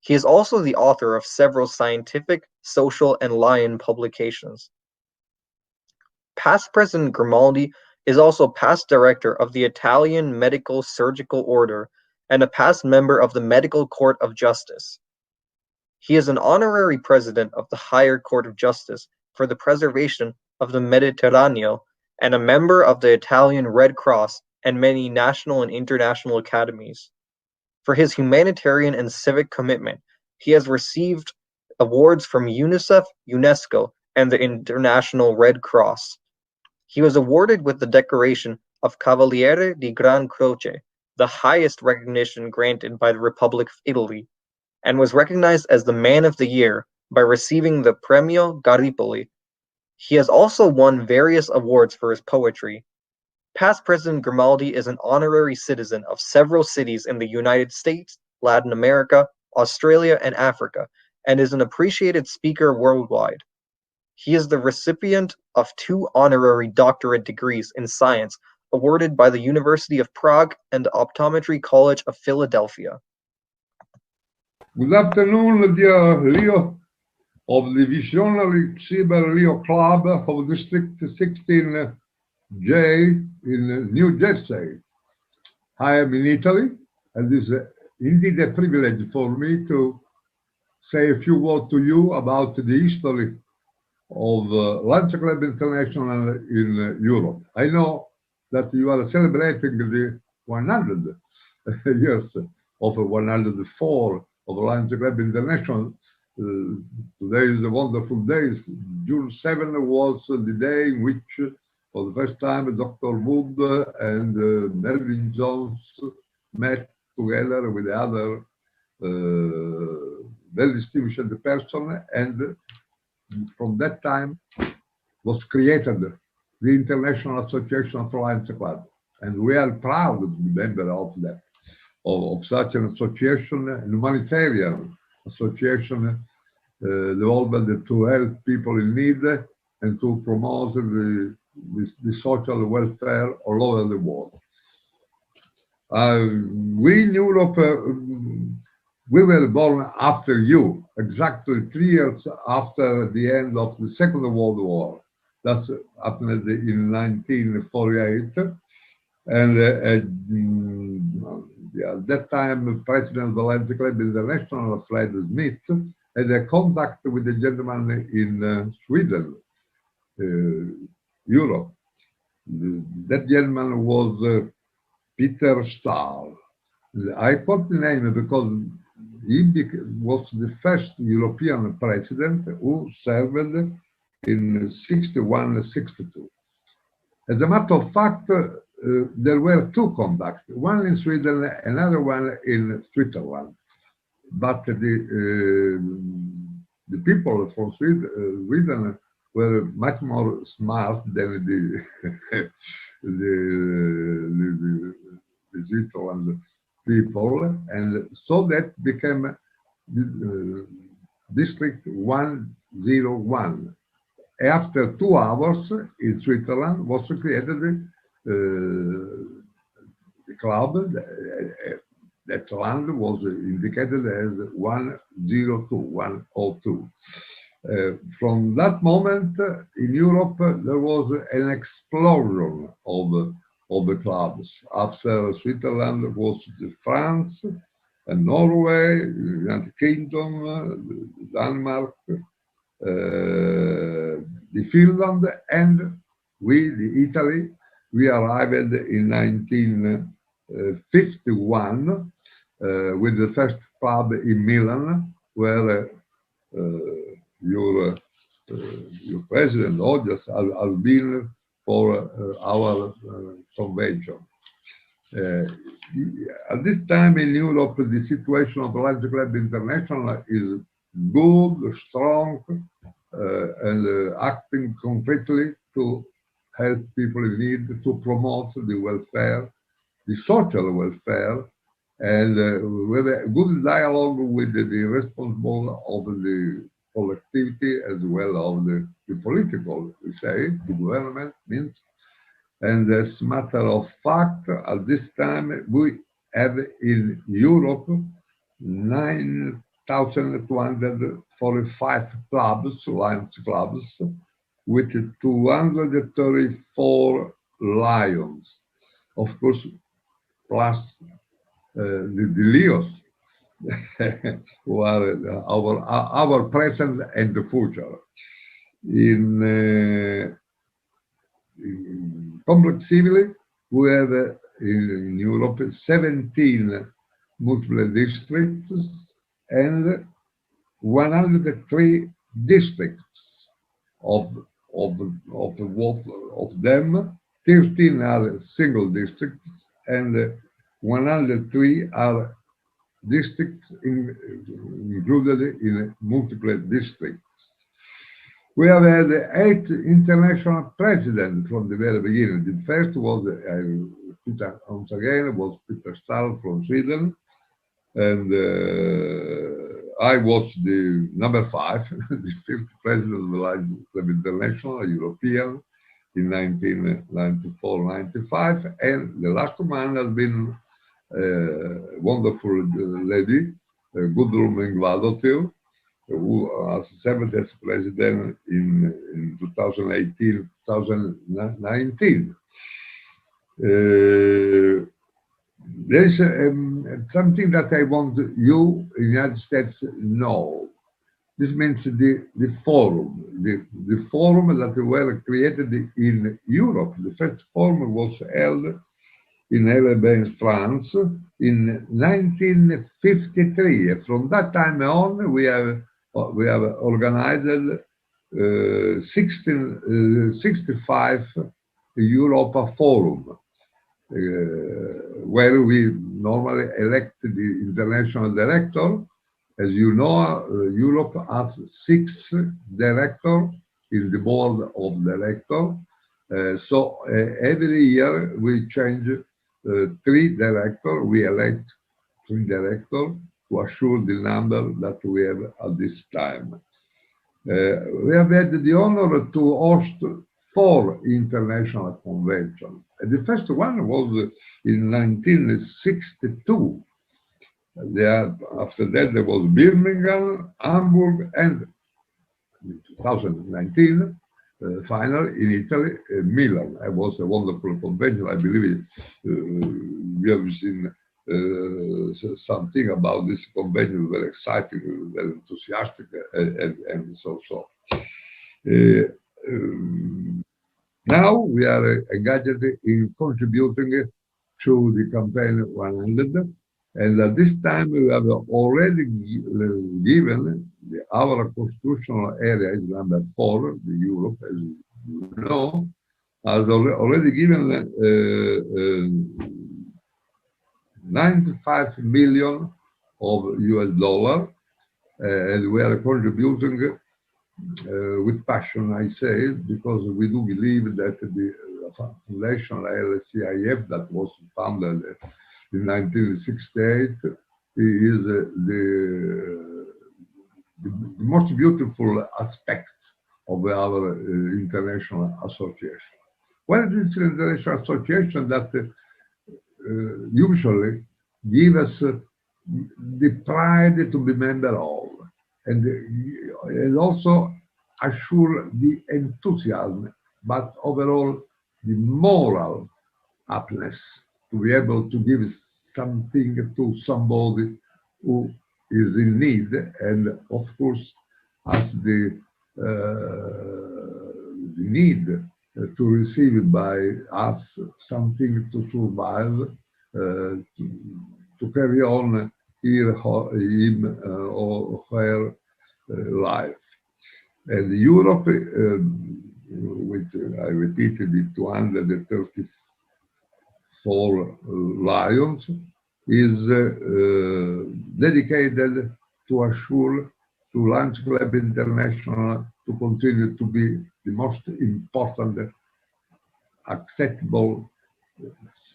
I: He is also the author of several scientific, social, and Lion publications. Past President Grimaldi is also past director of the Italian Medical Surgical Order and a past member of the Medical Court of Justice. He is an honorary president of the Higher Court of Justice for the Preservation of the Mediterraneo and a member of the Italian Red Cross and many national and international academies. For his humanitarian and civic commitment, he has received awards from UNICEF, UNESCO, and the International Red Cross. He was awarded with the decoration of Cavaliere di Gran Croce, the highest recognition granted by the Republic of Italy, and was recognized as the Man of the Year by receiving the Premio Gallipoli. He has also won various awards for his poetry. Past President Grimaldi is an honorary citizen of several cities in the United States, Latin America, Australia, and Africa, and is an appreciated speaker worldwide. He is the recipient of 2 honorary doctorate degrees in science awarded by the University of Prague and the Optometry College of Philadelphia.
N: Good afternoon, dear Leo of the Visionary Cyber Leo Club of District 16J in New Jersey. I am in Italy, and it is indeed a privilege for me to say a few words to you about the history of Lions Club International in Europe. I know that you are celebrating the 100 years of 104 of Lions Club International. Today is a wonderful day. June 7 was the day in which, for the first time, Dr. Wood and Melvin Jones met together with the other very distinguished person, and from that time was created the International Association of Lions Club, and we are proud to be member of that, of such an association, an humanitarian association developed to help people in need and to promote the social welfare all over the world. We in Europe, we were born after you, exactly 3 years after the end of the Second World War. That happened in 1948. And at that time, President of the Lions Club International, Fred Smith, had a contact with a gentleman in Sweden, Europe. That gentleman was Peter Stahl. I quote the name because he was the first European president who served in 61-62. As a matter of fact, there were 2 contacts, one in Sweden, another one in Switzerland. But the people from Sweden were much more smart than the Switzerland people, and so that became District 101. After 2 hours in Switzerland was created the club. That land was indicated as 102. From that moment in Europe, there was an explosion of the clubs. After Switzerland was France and Norway, United Kingdom, Denmark, the Finland, and we, the Italy. We arrived in 1951 with the first club in Milan, where your president, Odjas, has been for our convention. At this time in Europe, the situation of the Lions Club International is good, strong, and acting concretely to help people in need, to promote the welfare, the social welfare, and with a good dialogue with the responsible of the collectivity as well as the political, we say, the government means. And as a matter of fact, at this time, we have in Europe 9,245 clubs, Lions clubs, with 234 lions, of course, plus the Leos, who are our present and the future. In complexively, we have in Europe 17 multiple districts and 103 districts. Of them, 13 are single districts and 103 are districts included in multiple districts. We have had 8 international presidents from the very beginning. The first was, once again, was Peter Stahl from Sweden, and I was the number 5, the 5th president of the Lions Club International, a European, in 1994-95, and the last one has been a wonderful lady, Gudrun Engvall, who was served as president in 2018-2019. There's something that I want you in the United States know. This means the forum, the forum that were created in Europe. The first forum was held in Elben, France, in 1953. From that time on, we have organized 65 Europa Forum, where we normally elect the international director. As you know, Europe has 6 directors in the board of directors. So every year we change 3 directors. We elect 3 directors to assure the number that we have at this time. We have had the honor to host 4 international conventions. The first one was in 1962. After that, there was Birmingham, Hamburg, and in 2019, finally in Italy, Milan. It was a wonderful convention. I believe we have seen something about this convention, very exciting, very enthusiastic, and so. Now we are engaged in contributing to the campaign 100, and at this time we have already given our constitutional area is number 4, the Europe, as you know, has already given 95 million of US dollar, and we are contributing with passion, I say, because we do believe that the foundation LCIF that was founded in 1968 is the most beautiful aspect of our international association. Well, this international association that usually give us the pride to be member of, and also assure the enthusiasm, but overall the moral happiness to be able to give something to somebody who is in need, and of course has the need to receive by us something to survive, to carry on him or her life. And Europe, with, I repeated it, 234 lions, is dedicated to assure to Lions Club International to continue to be the most important, acceptable,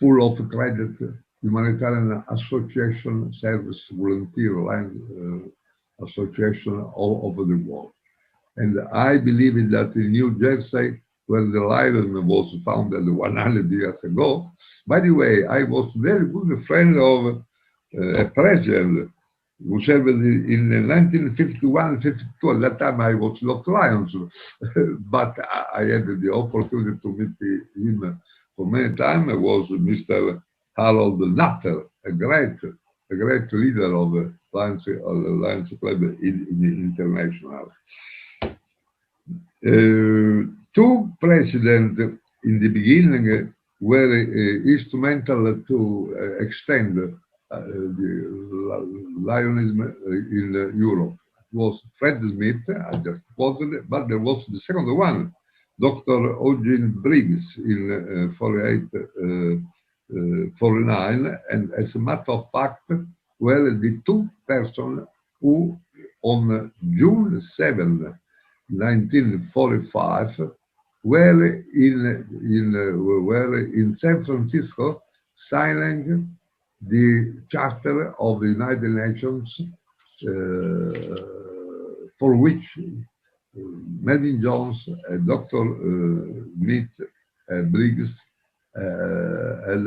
N: full of credit humanitarian association, service, volunteer line association all over the world. And I believe that in New Jersey, where the Lion was founded 100 years ago, by the way, I was very good friend of a president Giuseppe in 1951-52. At that time I was not Lions, but I had the opportunity to meet him for many times. Was Mr. Harold Nutter, a great leader of the Lions Club International. Two presidents in the beginning were instrumental to extend the Lionism in Europe. It was Fred Smith, I just quoted it, but there was the second one, Dr. Eugene Briggs in 48-49, and as a matter of fact, were the two persons who, on June 7, 1945, were in San Francisco signing the Charter of the United Nations, for which Melvin Jones and Dr. Briggs had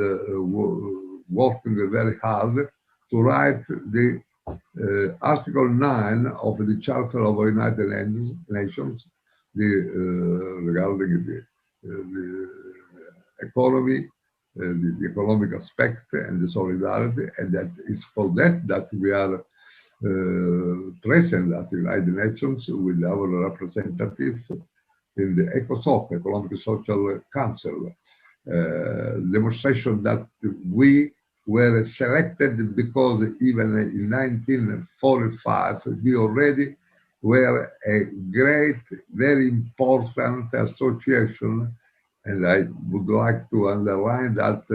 N: working very hard to write the Article 9 of the Charter of the United Nations, regarding the economy, the economic aspect and the solidarity, and that is for that we are present at the United Nations with our representatives in the ECOSOC, Economic Social Council. Demonstration that we were selected because even in 1945 we already were a great, very important association, and I would like to underline that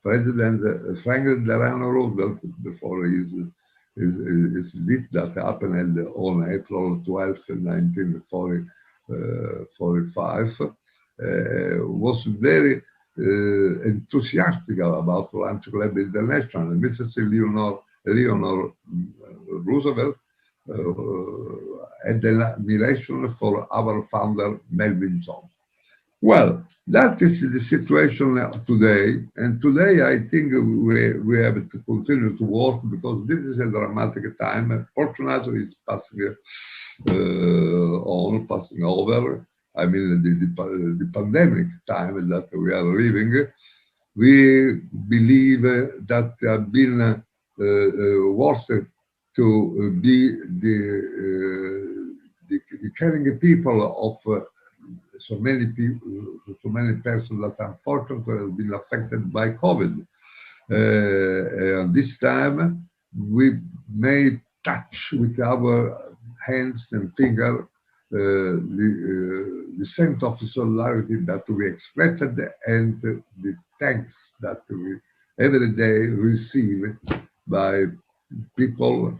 N: President Franklin Delano Roosevelt, before his death that happened on April 12, 1945, was very enthusiastic about Lions Club International. And Mrs. Eleanor Roosevelt had an admiration for our founder, Melvin Jones. Well, that is the situation today, and today I think we have to continue to work because this is a dramatic time. Fortunately, it's passing passing over. I mean, the pandemic time that we are living. We believe that have been worth to be the caring people of so many people, so many persons that unfortunately have been affected by COVID. This time, we may touch with our hands and fingers the sense of solidarity that we expressed and the thanks that we every day receive by people,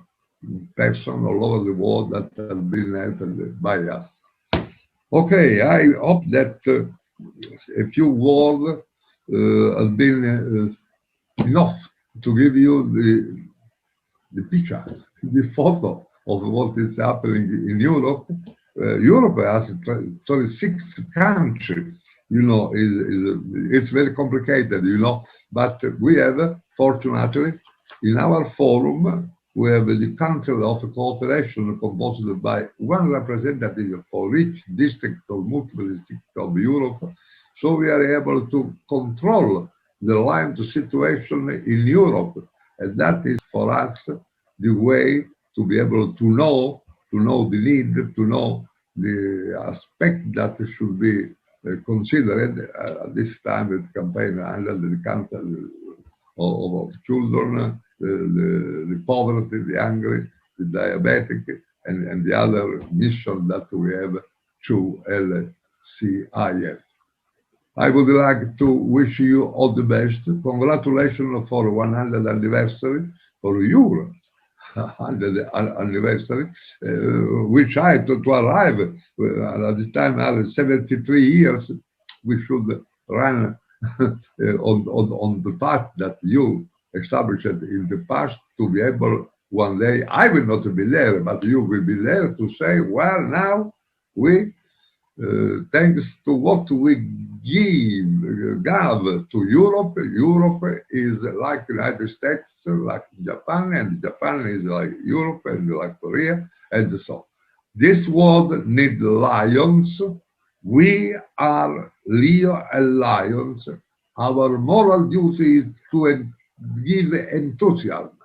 N: persons all over the world that have been helped by us. Okay, I hope that a few words have been enough to give you the picture, the photo of what is happening in Europe. Europe has 36 countries, you know, it's very complicated, you know, but we have, fortunately, in our forum, we have the Council of Cooperation composed by one representative for each district or multiple districts of Europe. So we are able to control the Lyme situation in Europe. And that is for us the way to be able to know the need, to know the aspect that should be considered at this time with campaign under the cancer of children, the poverty, the hungry, the diabetic, and the other mission that we have through LCIF. I would like to wish you all the best. Congratulations for 100th anniversary for your 100th anniversary, which I to arrive at the time I was 73 years. We should run on the path that you established in the past to be able one day, I will not be there, but you will be there to say, well, now we, thanks to what we gave to Europe. Europe is like the United States, like Japan, and Japan is like Europe and like Korea, and so. This world needs lions. We are Leo and lions. Our moral duty is to give enthusiasm,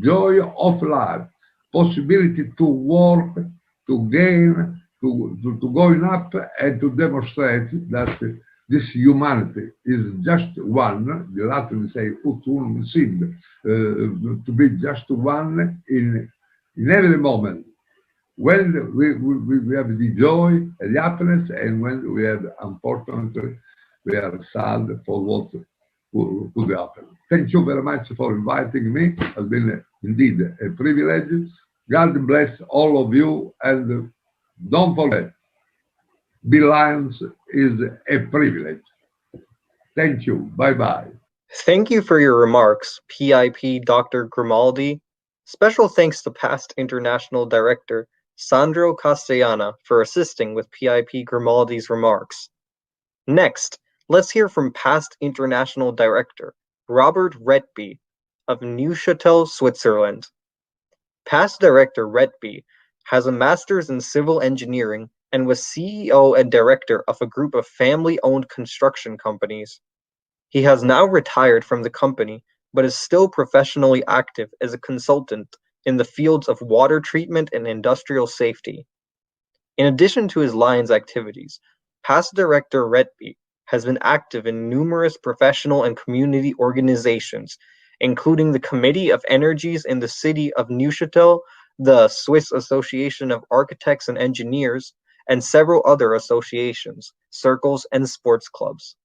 N: joy of life, possibility to work, to gain, to going up, and to demonstrate that this humanity is just one. The Latin say ut unum sed, to be just one in every moment. When we have the joy and the happiness, and when we have, unfortunately, we are sad for what could happen. Thank you very much for inviting me. It has been indeed a privilege. God bless all of you, and don't forget, be lions is a privilege. Thank you. Bye-bye.
I: Thank you for your remarks, PIP Dr. Grimaldi. Special thanks to past International Director Sandro Castellana for assisting with PIP Grimaldi's remarks. Next, let's hear from past International Director Robert Retby of Neuchâtel, Switzerland. Past Director Retby has a master's in civil engineering and was CEO and director of a group of family-owned construction companies. He has now retired from the company, but is still professionally active as a consultant in the fields of water treatment and industrial safety. In addition to his Lions activities, past Director Retby has been active in numerous professional and community organizations, including the Committee of Energies in the city of Neuchâtel, the Swiss Association of Architects and Engineers, and several other associations, circles, and sports clubs.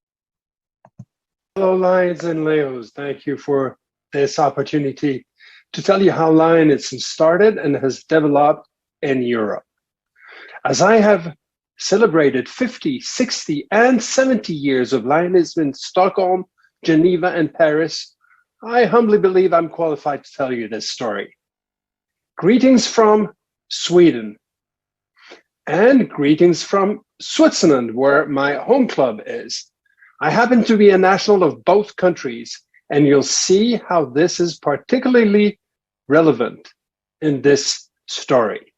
O: Hello, Lions and Leos. Thank you for this opportunity to tell you how Lionism started and has developed in Europe. As I have celebrated 50, 60, and 70 years of Lionism in Stockholm, Geneva, and Paris, I humbly believe I'm qualified to tell you this story. Greetings from Sweden, and greetings from Switzerland, where my home club is. I happen to be a national of both countries, and you'll see how this is particularly relevant in this story.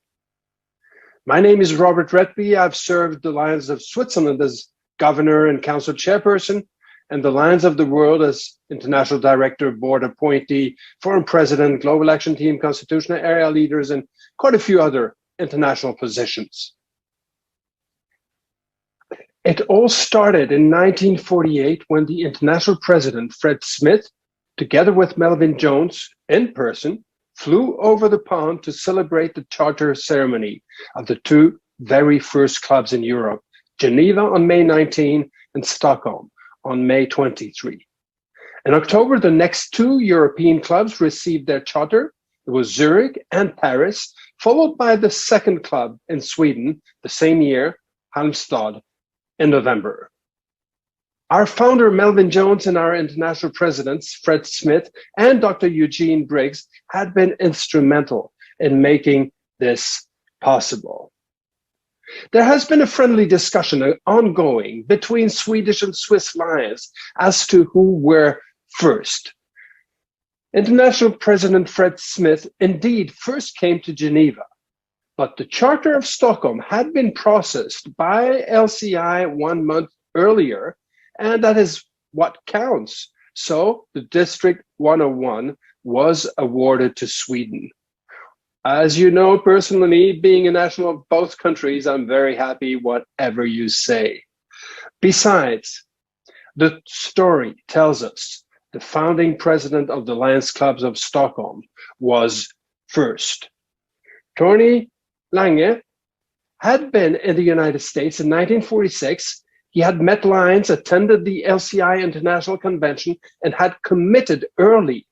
O: My name is Robert Retby. I've served the Lions of Switzerland as governor and council chairperson, and the Lions of the World as international director, board appointee, foreign president, global action team, constitutional area leaders, and quite a few other international positions. It all started in 1948 when the international president, Fred Smith, together with Melvin Jones in person, flew over the pond to celebrate the charter ceremony of the two very first clubs in Europe, Geneva on May 19 and Stockholm on May 23. In October, the next two European clubs received their charter. It was Zurich and Paris, followed by the second club in Sweden the same year, Halmstad, in November. Our founder, Melvin Jones, and our international presidents, Fred Smith and Dr. Eugene Briggs, had been instrumental in making this possible. There has been a friendly discussion ongoing between Swedish and Swiss Lions as to who were first. International President Fred Smith indeed first came to Geneva, but the Charter of Stockholm had been processed by LCI 1 month earlier, and that is what counts. So the District 101 was awarded to Sweden. As you know, personally, being a national of both countries, I'm very happy whatever you say. Besides, the story tells us the founding president of the Lions Clubs of Stockholm was first. Tony Lange had been in the United States in 1946. He had met Lions, attended the LCI International Convention, and had committed early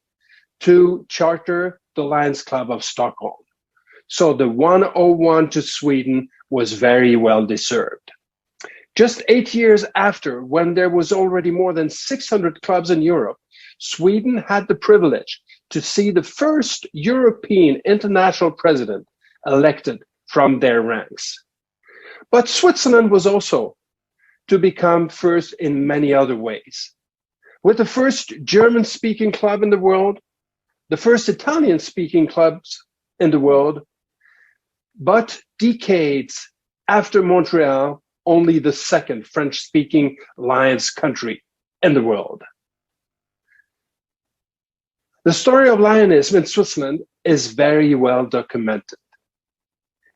O: to charter the Lions Club of Stockholm. So the 101 to Sweden was very well deserved. Just 8 years after, when there was already more than 600 clubs in Europe, Sweden had the privilege to see the first European international president elected from their ranks. But Switzerland was also to become first in many other ways. With the first German-speaking club in the world, the first Italian-speaking clubs in the world, but decades after Montreal, only the second French-speaking Lions country in the world. The story of Lionism in Switzerland is very well documented,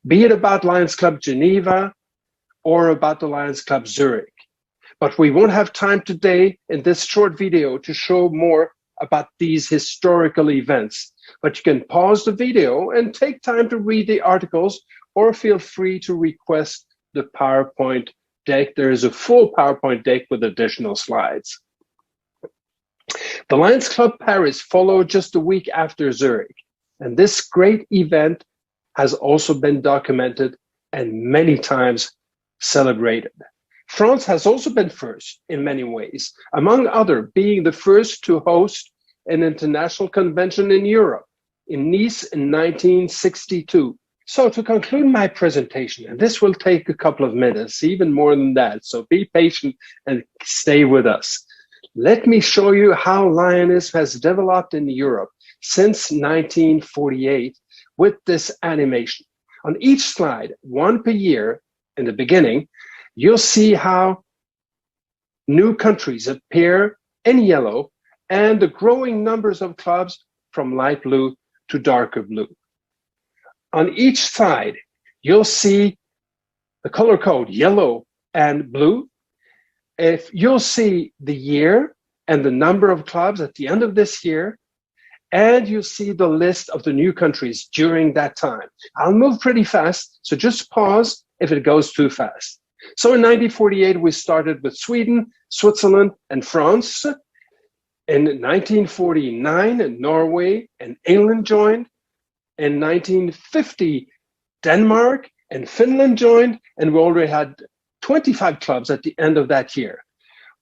O: be it about Lions Club Geneva or about the Lions Club Zurich. But we won't have time today in this short video to show more about these historical events. But you can pause the video and take time to read the articles, or feel free to request the PowerPoint deck. There is a full PowerPoint deck with additional slides. The Lions Club Paris followed just a week after Zurich, and this great event has also been documented and many times celebrated. France has also been first in many ways, among other being the first to host an international convention in Europe, in Nice in 1962. So to conclude my presentation, and this will take a couple of minutes, even more than that, so be patient and stay with us. Let me show you how Lionism has developed in Europe since 1948 with this animation. On each slide, one per year in the beginning, you'll see how new countries appear in yellow and the growing numbers of clubs from light blue to darker blue. On each side, you'll see the color code yellow and blue. If you'll see the year and the number of clubs at the end of this year, and you'll see the list of the new countries during that time. I'll move pretty fast, so just pause if it goes too fast. So in 1948, we started with Sweden, Switzerland, and France. In 1949, Norway and England joined. In 1950, Denmark and Finland joined, and we already had 25 clubs at the end of that year,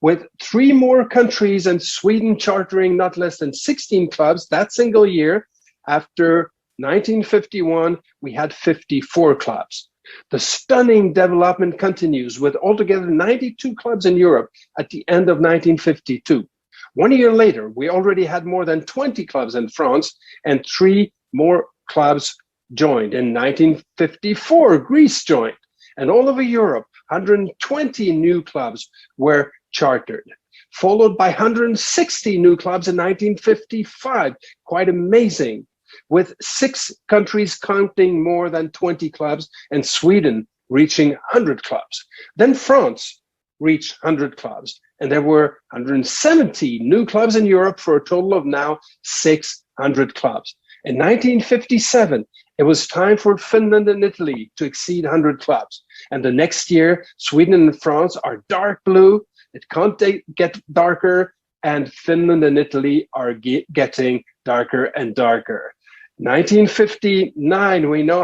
O: with 3 more countries and Sweden chartering not less than 16 clubs that single year. After 1951, we had 54 clubs. The stunning development continues with altogether 92 clubs in Europe at the end of 1952. 1 year later, we already had more than 20 clubs in France, and 3 more clubs joined. In 1954, Greece joined, and all over Europe, 120 new clubs were chartered, followed by 160 new clubs in 1955. Quite amazing, with 6 countries counting more than 20 clubs and Sweden reaching 100 clubs. Then France reached 100 clubs, and there were 170 new clubs in Europe for a total of now 600 clubs. In 1957, it was time for Finland and Italy to exceed 100 clubs. And the next year, Sweden and France are dark blue. It can't get darker, and Finland and Italy are getting darker and darker. 1959, we now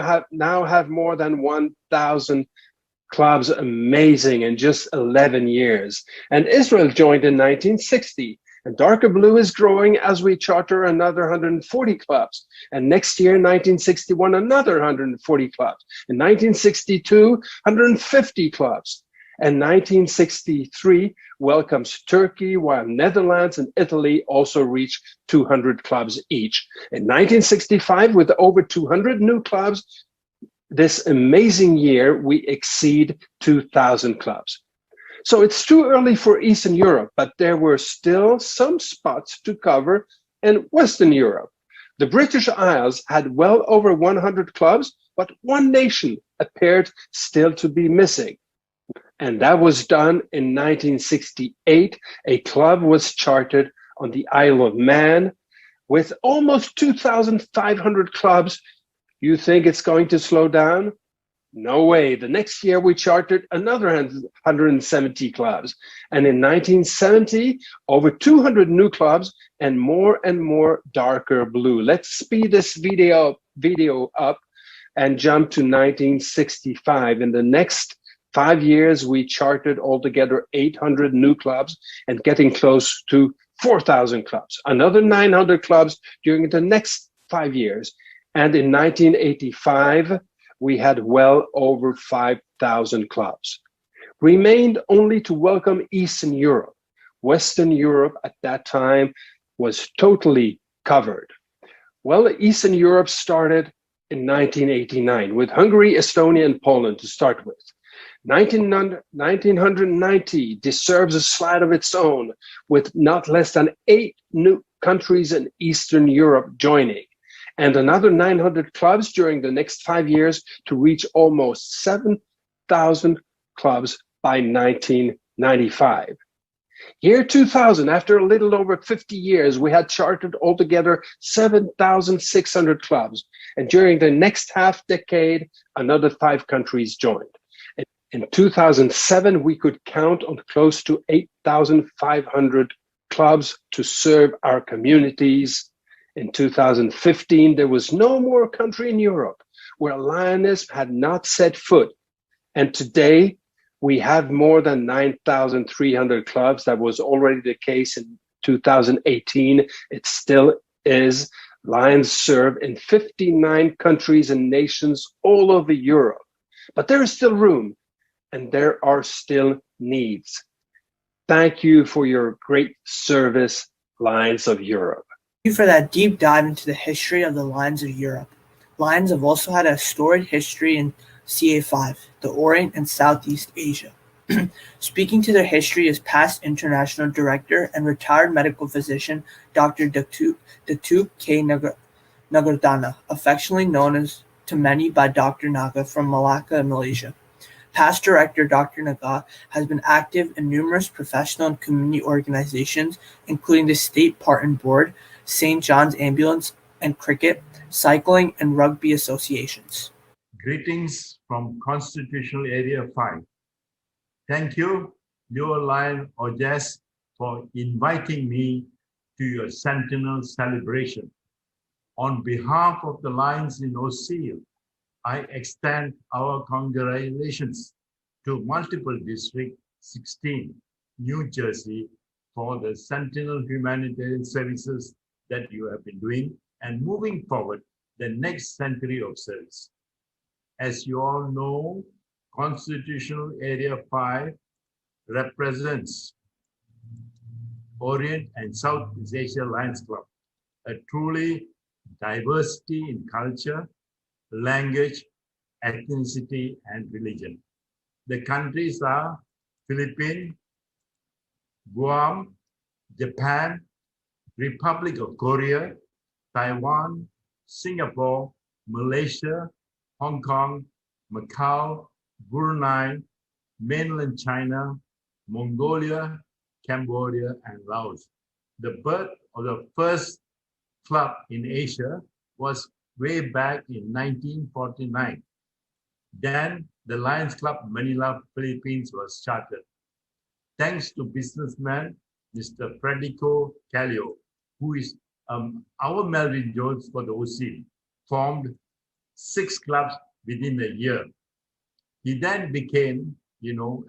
O: have more than 1,000 clubs, amazing, in just 11 years. And Israel joined in 1960. And darker blue is growing as we charter another 140 clubs. And next year, 1961, another 140 clubs. In 1962, 150 clubs. And 1963 welcomes Turkey, while Netherlands and Italy also reach 200 clubs each. In 1965, with over 200 new clubs, this amazing year, we exceed 2,000 clubs. So it's too early for Eastern Europe, but there were still some spots to cover in Western Europe. The British Isles had well over 100 clubs, but one nation appeared still to be missing. And that was done in 1968. A club was chartered on the Isle of Man with almost 2,500 clubs. You think it's going to slow down? No way. The next year we chartered another 170 clubs. And in 1970, over 200 new clubs and more darker blue. Let's speed this video up and jump to 1965. In the next 5 years, we chartered altogether 800 new clubs and getting close to 4,000 clubs. Another 900 clubs during the next 5 years. And in 1985, we had well over 5,000 clubs. remained only to welcome Eastern Europe. Western Europe at that time was totally covered. Well, Eastern Europe started in 1989 with Hungary, Estonia, and Poland to start with. 1990 deserves a slide of its own, with not less than 8 new countries in Eastern Europe joining, and another 900 clubs during the next 5 years to reach almost 7,000 clubs by 1995. Year 2000, after a little over 50 years, we had chartered altogether 7,600 clubs, and during the next half decade, another 5 countries joined. In 2007, we could count on close to 8,500 clubs to serve our communities. In 2015, there was no more country in Europe where Lioness had not set foot. And today, we have more than 9,300 clubs. That was already the case in 2018. It still is. Lions serve in 59 countries and nations all over Europe. But there is still room, and there are still needs. Thank you for your great service, Lions of Europe.
J: Thank you for that deep dive into the history of the Lions of Europe. Lions have also had a storied history in CA5, the Orient and Southeast Asia. Speaking to their history is past international director and retired medical physician Dr. Datuk Nagaratnam, affectionately known as to many by Dr. Naga from Malacca, Malaysia. Past director Dr. Naga has been active in numerous professional and community organizations, including the State Parton Board, St. John's Ambulance and Cricket, cycling, and rugby associations.
P: Greetings from Constitutional Area 5. Thank you, Leo Lion Ojes, for inviting me to your Centennial celebration. On behalf of the Lions in OSEAL, I extend our congratulations to Multiple District 16, New Jersey, for the Sentinel humanitarian services that you have been doing and moving forward the next century of service. As you all know, Constitutional Area 5 represents Orient and Southeast Asia Lions Club, a truly diversity in culture, language, ethnicity, and religion. The countries are Philippines, Guam, Japan, Republic of Korea, Taiwan, Singapore, Malaysia, Hong Kong, Macau, Brunei, mainland China, Mongolia, Cambodia, and Laos. The birth of the first club in Asia was way back in 1949. Then the Lions Club Manila, Philippines was chartered. Thanks to businessman Mr. Frederico Callio, who is our Melvin Jones for the OC, formed 6 clubs within a year. He then became,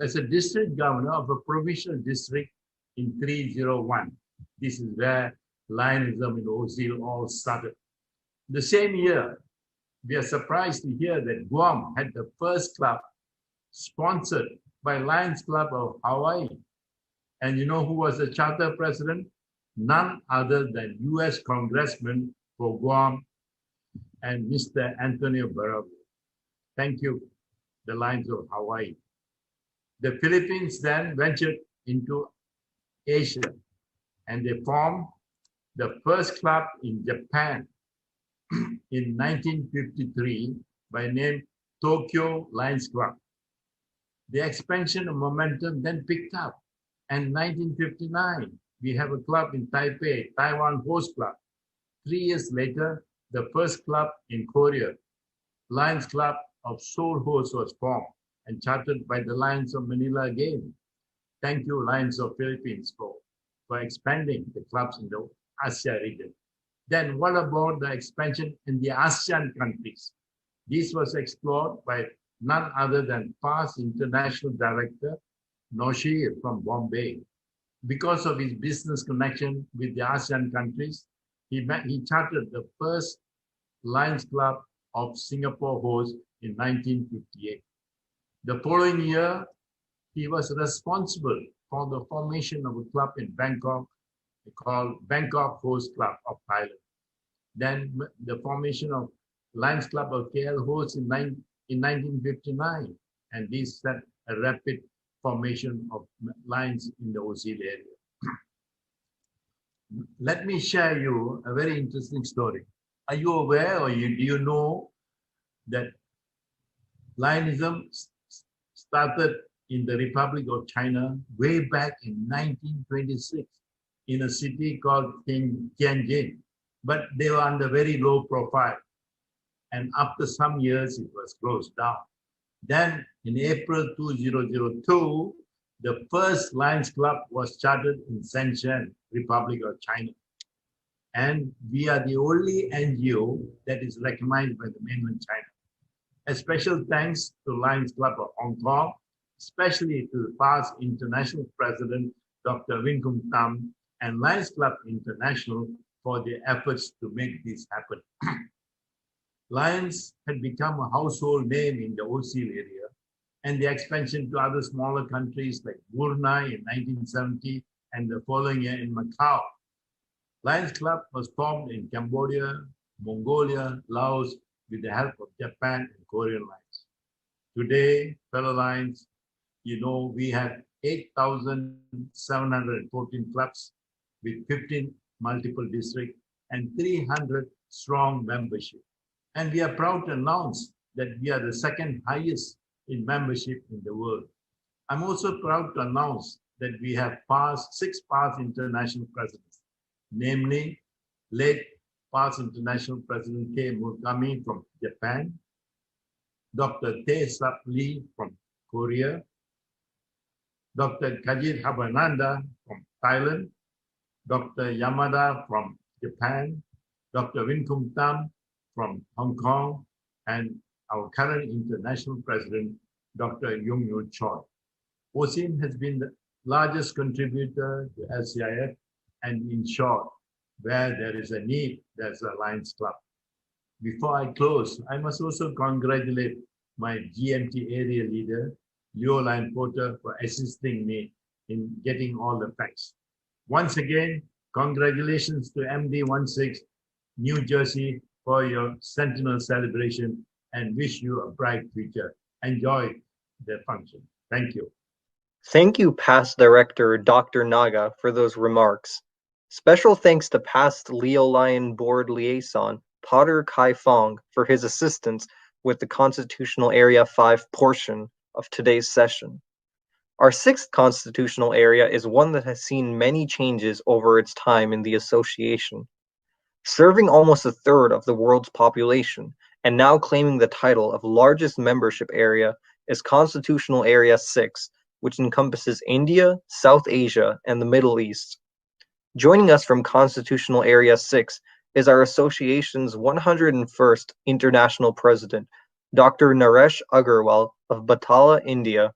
P: as a district governor of a provincial district in 301. This is where Lionism in OC all started. The same year, we are surprised to hear that Guam had the first club sponsored by Lions Club of Hawaii. And you know who was the charter president? None other than US Congressman for Guam and Mr. Antonio Barrago. Thank you, the Lions of Hawaii. The Philippines then ventured into Asia, and they formed the first club in Japan in 1953 by name Tokyo Lions Club. The expansion of momentum then picked up, and 1959 we have a club in Taipei, Taiwan Host Club. 3 years later, the first club in Korea, Lions Club of Seoul Host, was formed and chartered by the Lions of Manila again. Thank you, Lions of Philippines, for expanding the clubs in the Asia region. Then what about the expansion in the ASEAN countries? This was explored by none other than past international director Noshir from Bombay. Because of his business connection with the ASEAN countries, he chartered the first Lions Club of Singapore Host in 1958. The following year, he was responsible for the formation of a club in Bangkok called Bangkok Horse Club of Thailand. Then the formation of Lions Club of KL Horse in 1959, and this set a rapid formation of lions in the OC area. Let me share you a very interesting story. Are you aware, or do you know that Lionism started in the Republic of China way back in 1926 in a city called Tianjin, but they were under very low profile. And after some years, it was closed down. Then in April 2002, the first Lions Club was chartered in Shenzhen, Republic of China. And we are the only NGO that is recognized by the mainland China. A special thanks to Lions Club of Hong Kong, especially to the past international president, Dr. Win Kum Tam, and Lions Club International for their efforts to make this happen. Lions had become a household name in the OC area, and the expansion to other smaller countries like Brunei in 1970 and the following year in Macau. Lions Club was formed in Cambodia, Mongolia, Laos, with the help of Japan and Korean Lions. Today, fellow Lions, you know, we have 8,714 clubs with 15 multiple districts and 300 strong membership. And we are proud to announce that we are the second highest in membership in the world. I'm also proud to announce that we have six past international presidents, namely late past international president K. Murakami from Japan, Dr. Tae Sap Lee from Korea, Dr. Kajit Habananda from Thailand, Dr. Yamada from Japan, Dr. Win Kum Tam from Hong Kong, and our current international president, Dr. Yung Yu Choi. OSIM has been the largest contributor to LCIF, and in short, where there is a need, there's a Lions Club. Before I close, I must also congratulate my GMT area leader, Leo Lion Porter, for assisting me in getting all the facts. Once again, congratulations to MD16 New Jersey for your centennial celebration, and wish you a bright future. Enjoy the function. Thank you.
I: Thank you, past director Dr. Naga, for those remarks. Special thanks to past Leo Lion Board liaison Potter Kai Fong for his assistance with the Constitutional Area 5 portion of today's session. Our sixth constitutional area is one that has seen many changes over its time in the association. Serving almost a third of the world's population and now claiming the title of largest membership area is Constitutional Area 6, which encompasses India, South Asia, and the Middle East. Joining us from Constitutional Area 6 is our association's 101st International President, Dr. Naresh Aggarwal of Batala, India.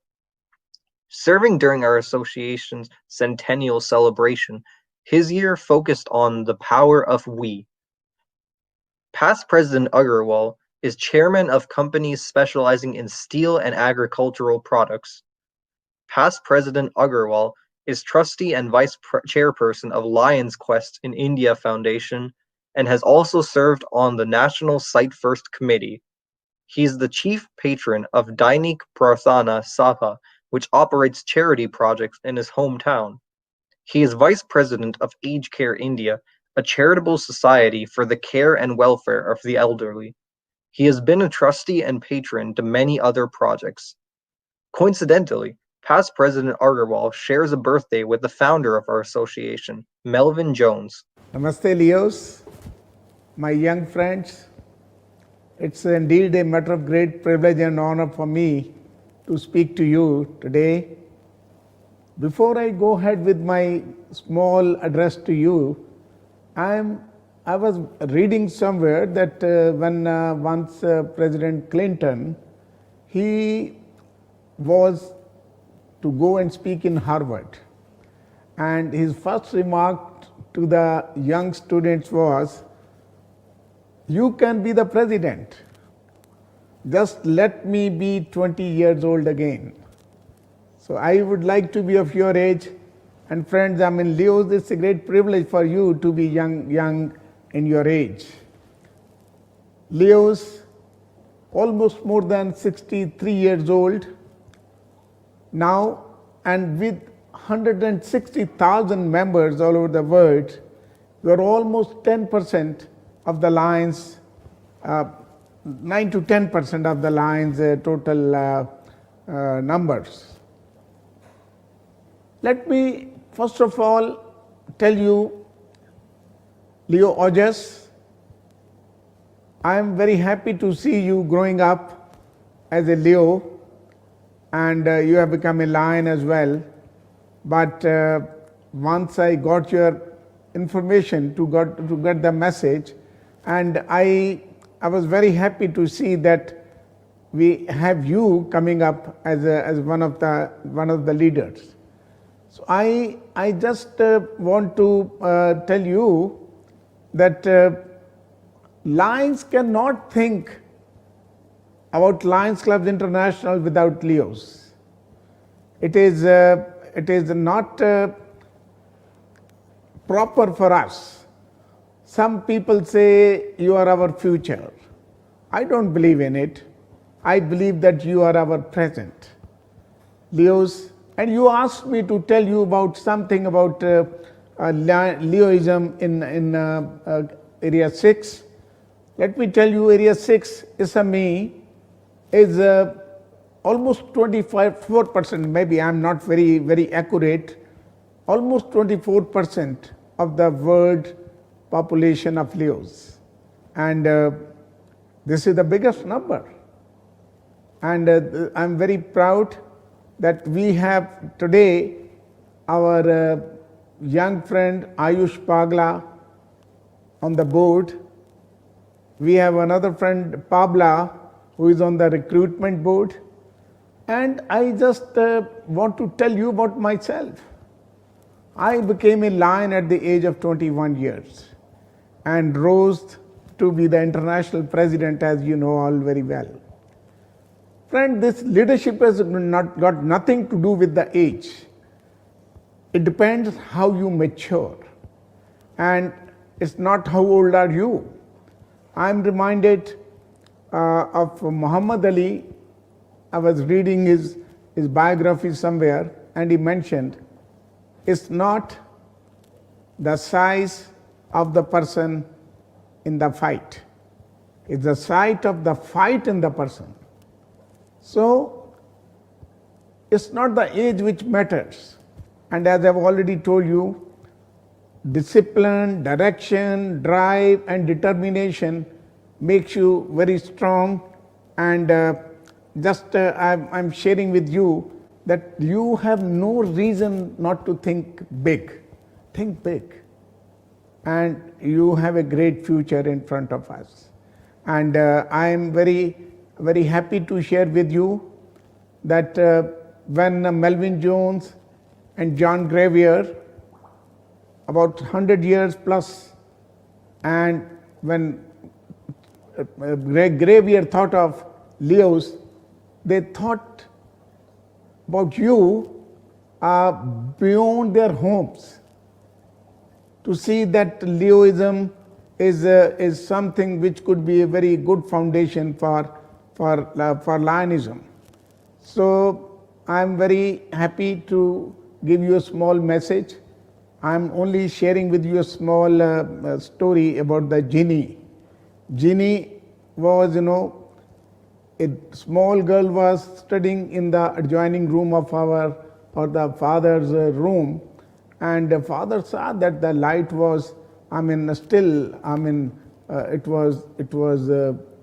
I: Serving during our association's centennial celebration, his year focused on the power of we. Past President Aggarwal is chairman of companies specializing in steel and agricultural products. Past President Aggarwal is trustee and vice chairperson of Lions Quest in India Foundation and has also served on the National Site First Committee. He is the chief patron of Dainik Prarthana Sabha, which operates charity projects in his hometown. He is vice president of Age Care India, a charitable society for the care and welfare of the elderly. He has been a trustee and patron to many other projects. Coincidentally, past President Aggarwal shares a birthday with the founder of our association, Melvin Jones.
Q: Namaste, Leos, my young friends. It's indeed a matter of great privilege and honor for me to speak to you today. Before I go ahead with my small address to you, I was reading somewhere that when once President Clinton, he was to go and speak in Harvard. And his first remark to the young students was, "You can be the president. Just let me be 20 years old again." So I would like to be of your age. And friends, I mean, Leos, it's a great privilege for you to be young in your age. Leos, almost more than 63 years old now, and with 160,000 members all over the world, you are almost 10% of the Lions, 9 to 10% of the Lions' total numbers. Let me first of all tell you, Leo Ojas, I am very happy to see you growing up as a Leo, and you have become a Lion as well. But once I got your information to get the message, and I was very happy to see that we have you coming up as one of the leaders. So I just want to tell you that Lions cannot think about Lions Clubs International without Leos. It is not proper for us. Some people say you are our future. I don't believe in it. I believe that you are our present. Leos, and you asked me to tell you about something about Leoism in Area 6. Let me tell you, Area 6 SME is almost 24%, maybe I'm not very accurate, almost 24% of the world population of Leos. And this is the biggest number. And I'm very proud that we have today our young friend Ayush Pagla on the board. We have another friend Pabla who is on the recruitment board. And I just want to tell you about myself. I became a Lion at the age of 21 years and rose to be the international president, as you know all very well. Friend, this leadership has got nothing to do with the age. It depends how you mature. And it's not how old are you. I'm reminded of Muhammad Ali. I was reading his biography somewhere, and he mentioned, it's not the size of the person in the fight. It's the size of the fight in the person. So, it's not the age which matters. And as I've already told you, discipline, direction, drive, and determination makes you very strong. And I'm sharing with you that you have no reason not to think big. Think big. And you have a great future in front of us. And I am very happy to share with you that when Melvin Jones and John Gravier, about 100 years plus, and when Gravier thought of Leos, they thought about you beyond their homes, to see that Leoism is something which could be a very good foundation for Lionism. So I'm very happy to give you a small message. I'm only sharing with you a small story about the genie. Genie was, a small girl was studying in the adjoining room of the father's room, and the father saw that the light was, it was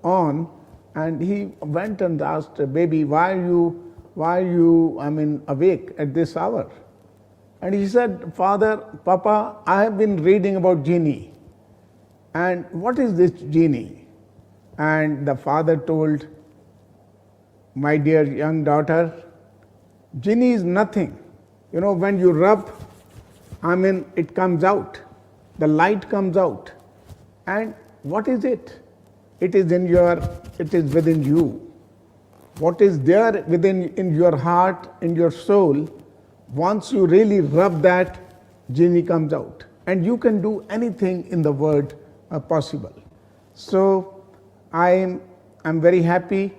Q: on. And he went and asked, baby, why are you awake at this hour? And he said, Father, Papa, I have been reading about genie. And what is this genie? And the father told, my dear young daughter, genie is nothing. When you rub, it comes out. The light comes out. And what is it? It is within you. what is there within in your heart, in your soul, once you really rub that, genie comes out. And you can do anything in the world possible. So I'm very happy.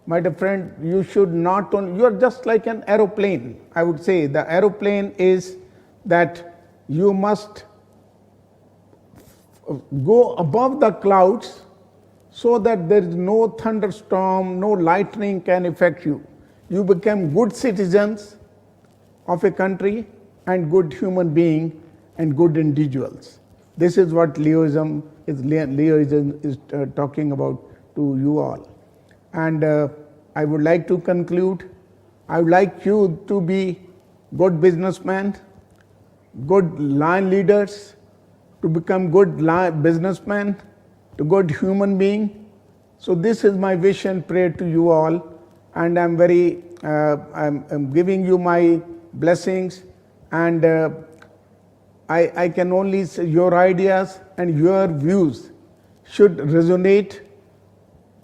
Q: My dear friend, you should not only, you're just like an aeroplane. I would say the aeroplane is that you must go above the clouds so that there is no thunderstorm, no lightning can affect you. You become good citizens of a country and good human being and good individuals. This is what Leoism is talking about to you all. And I would like to conclude. I would like you to be good businessmen, good line leaders, to become good businessmen, to good human being. So this is my wish and prayer to you all, and I'm giving you my blessings, and I can only say your ideas and your views should resonate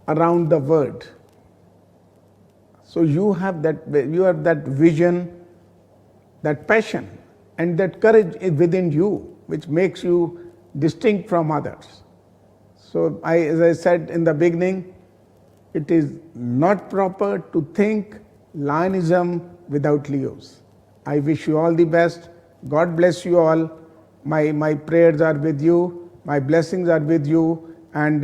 Q: around the world. So you have that vision, that passion, and that courage within you, which makes you distinct from others. So as I said in the beginning, it is not proper to think Lionism without Leos. I wish you all the best. God bless you all. My prayers are with you. My blessings are with you. And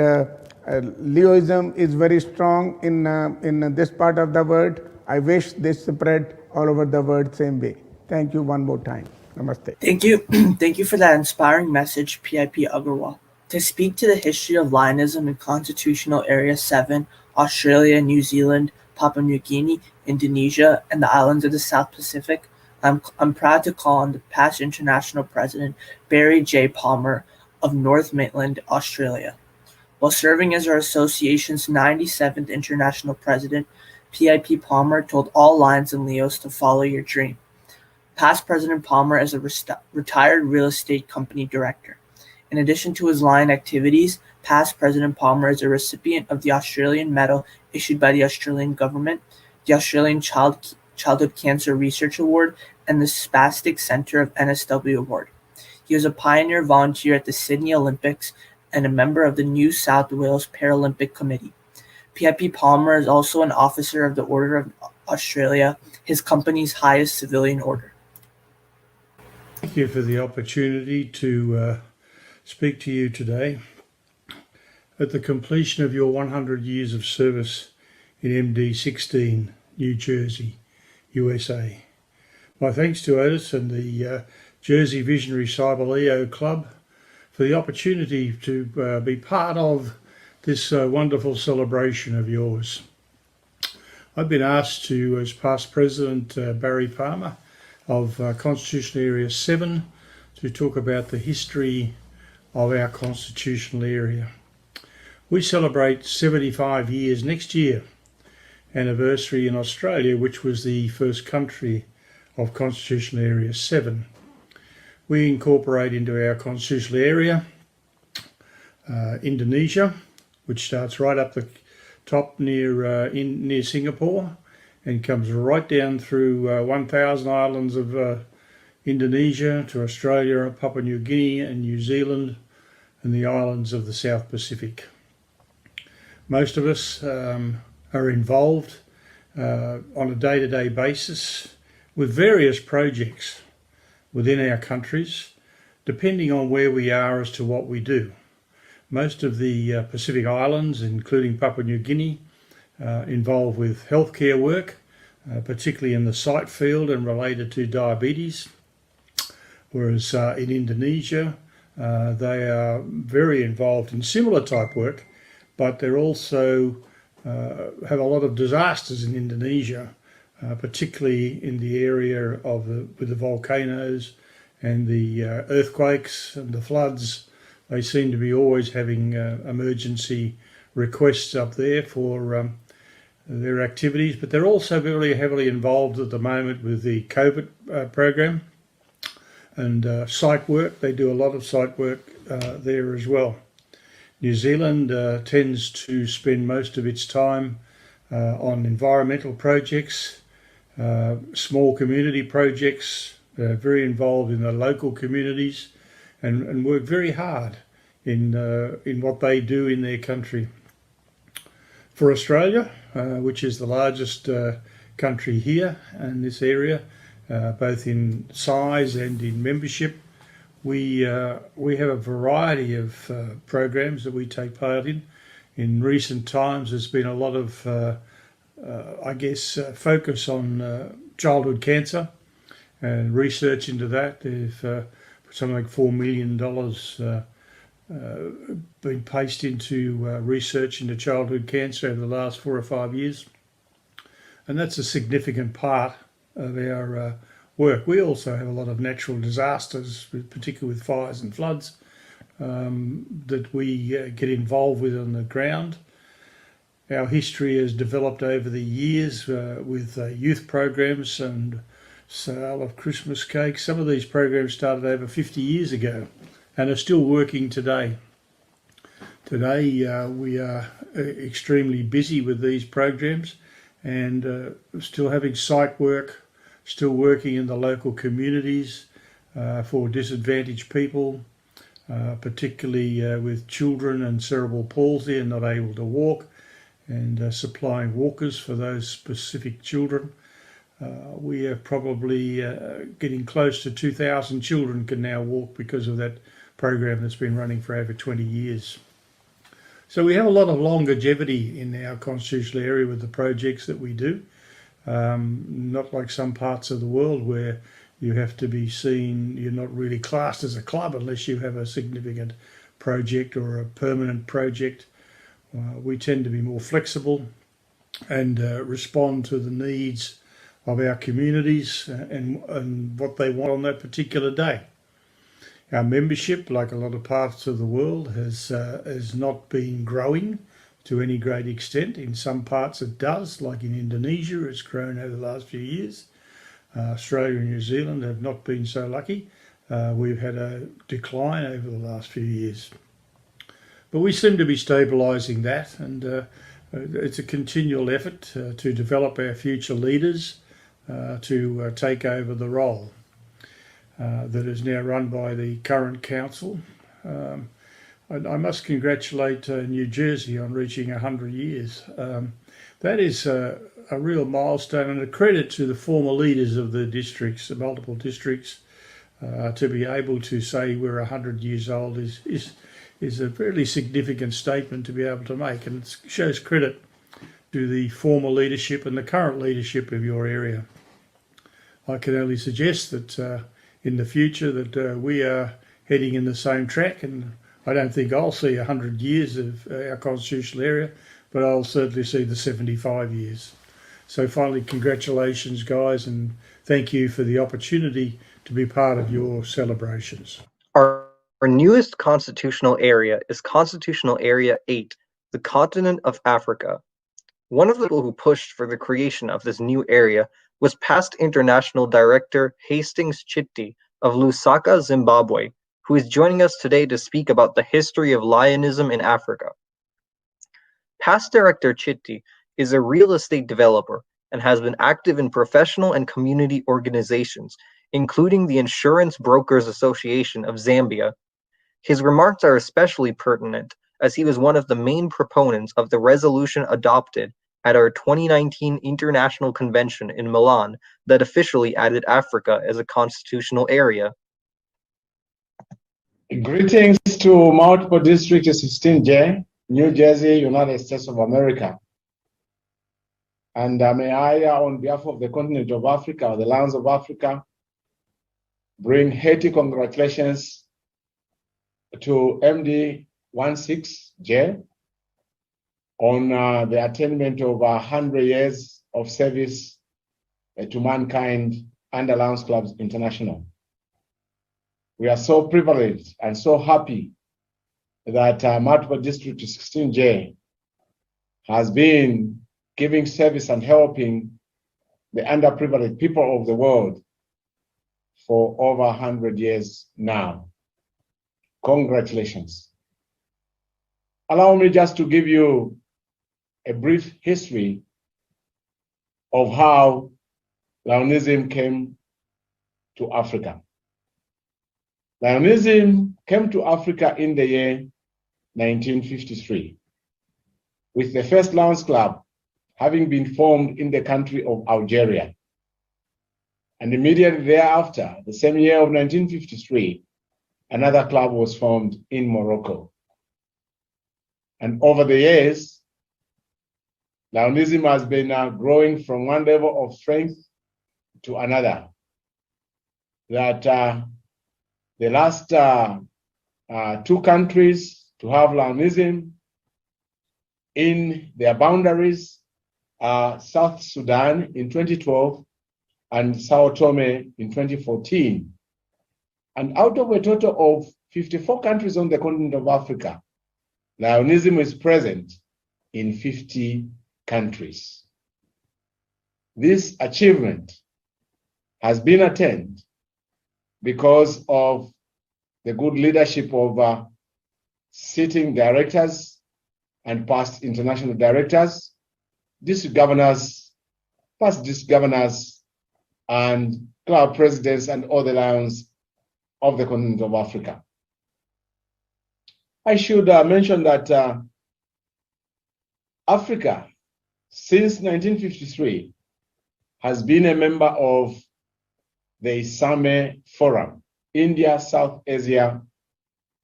Q: Leoism is very strong in this part of the world. I wish this spread all over the world same way. Thank you one more time. Namaste.
J: Thank you. Thank you for that inspiring message, PIP Aggarwal. To speak to the history of Lionism in Constitutional Area 7, Australia, New Zealand, Papua New Guinea, Indonesia, and the islands of the South Pacific, I'm proud to call on the past International President Barry J. Palmer of North Maitland, Australia. While serving as our association's 97th International President, PIP Palmer told all Lions and Leos to follow your dream. Past President Palmer is a retired real estate company director. In addition to his Lion activities, past President Palmer is a recipient of the Australian Medal issued by the Australian government, the Australian Childhood Cancer Research Award, and the Spastic Centre of NSW Award. He was a pioneer volunteer at the Sydney Olympics and a member of the New South Wales Paralympic Committee. PIP Palmer is also an officer of the Order of Australia, his company's highest civilian order.
R: Thank you for the opportunity to speak to you today. At the completion of your 100 years of service in MD 16, New Jersey, USA. My thanks to Otis and the Jersey Visionary Cyber Leo Club for the opportunity to be part of this wonderful celebration of yours. I've been asked to, as past President Barry Palmer of Constitutional Area 7, to talk about the history of our constitutional area. We celebrate 75 years next year, anniversary in Australia, which was the first country of Constitutional Area 7. We incorporate into our constitutional area Indonesia, which starts right up the top near Singapore and comes right down through 1,000 islands of Indonesia to Australia, Papua New Guinea and New Zealand and the islands of the South Pacific. Most of us are involved on a day-to-day basis with various projects within our countries, depending on where we are as to what we do. Most of the Pacific Islands, including Papua New Guinea, involved with healthcare work, particularly in the sight field and related to diabetes, whereas in Indonesia, they are very involved in similar type work, but they're also have a lot of disasters in Indonesia, particularly in the area of with the volcanoes and the earthquakes and the floods. They seem to be always having emergency requests up there for their activities, but they're also very heavily involved at the moment with the COVID program and site work. They do a lot of site work there as well. New Zealand tends to spend most of its time on environmental projects, small community projects, very involved in the local communities, and work very hard in what they do in their country. For Australia, which is the largest country here in this area, both in size and in membership, we have a variety of programs that we take part in. In recent times, there's been a lot of, focus on childhood cancer and research into that. There's something like $4 million been placed into research into childhood cancer over the last 4 or 5 years. And that's a significant part of our work. We also have a lot of natural disasters, particularly with fires and floods, that we get involved with on the ground. Our history has developed over the years with youth programs and sale of Christmas cakes. Some of these programs started over 50 years ago and are still working today. Today we are extremely busy with these programs and still having site work, still working in the local communities for disadvantaged people, particularly with children and cerebral palsy and not able to walk, and supplying walkers for those specific children. We are probably getting close to 2,000 children can now walk because of that program that's been running for over 20 years. So we have a lot of longevity in our constitutional area with the projects that we do. Not like some parts of the world where you have to be seen, you're not really classed as a club unless you have a significant project or a permanent project. We tend to be more flexible and respond to the needs of our communities and what they want on that particular day. Our membership, like a lot of parts of the world, has not been growing to any great extent. In some parts it does, like in Indonesia, it's grown over the last few years. Australia and New Zealand have not been so lucky. We've had a decline over the last few years. But we seem to be stabilising that, and it's a continual effort to develop our future leaders to take over the role that is now run by the current council. I must congratulate New Jersey on reaching 100 years. That is a real milestone and a credit to the former leaders of the districts, the multiple districts. To be able to say we're 100 years old is a fairly significant statement to be able to make, and it shows credit to the former leadership and the current leadership of your area. I can only suggest that in the future that we are heading in the same track, and I don't think I'll see 100 years of our constitutional area, but I'll certainly see the 75 years. So finally, congratulations, guys, and thank you for the opportunity to be part of your celebrations.
I: Our newest constitutional area is Constitutional Area 8, the continent of Africa. One of the people who pushed for the creation of this new area was past International Director Hastings Chiti of Lusaka, Zimbabwe, who is joining us today to speak about the history of Lionism in Africa. Past Director Chiti is a real estate developer and has been active in professional and community organizations, including the Insurance Brokers Association of Zambia. His remarks are especially pertinent as he was one of the main proponents of the resolution adopted at our 2019 International Convention in Milan that officially added Africa as a constitutional area.
S: Greetings to multiple district 16J, New Jersey, United States of America. And may I, on behalf of the continent of Africa, or the lands of Africa, bring hearty congratulations to MD 16J on the attainment of 100 years of service to mankind under Lions Clubs International. We are so privileged and so happy that multiple district 16J has been giving service and helping the underprivileged people of the world for over 100 years now. Congratulations. Allow me just to give you a brief history of how Lionism came to Africa. Lionism came to Africa in the year 1953, with the first Lions Club having been formed in the country of Algeria. And immediately thereafter, the same year of 1953, another club was formed in Morocco. And over the years, Lionism has been growing from one level of strength to another. That the last two countries to have Lionism in their boundaries are South Sudan in 2012 and Sao Tome in 2014. And out of a total of 54 countries on the continent of Africa, Lionism is present in 50 countries. This achievement has been attained because of the good leadership of sitting directors and past international directors, district governors, past district governors, and club presidents and other lions of the continent of Africa. I should mention that Africa, since 1953, has been a member of the ISAME Forum, India, South Asia,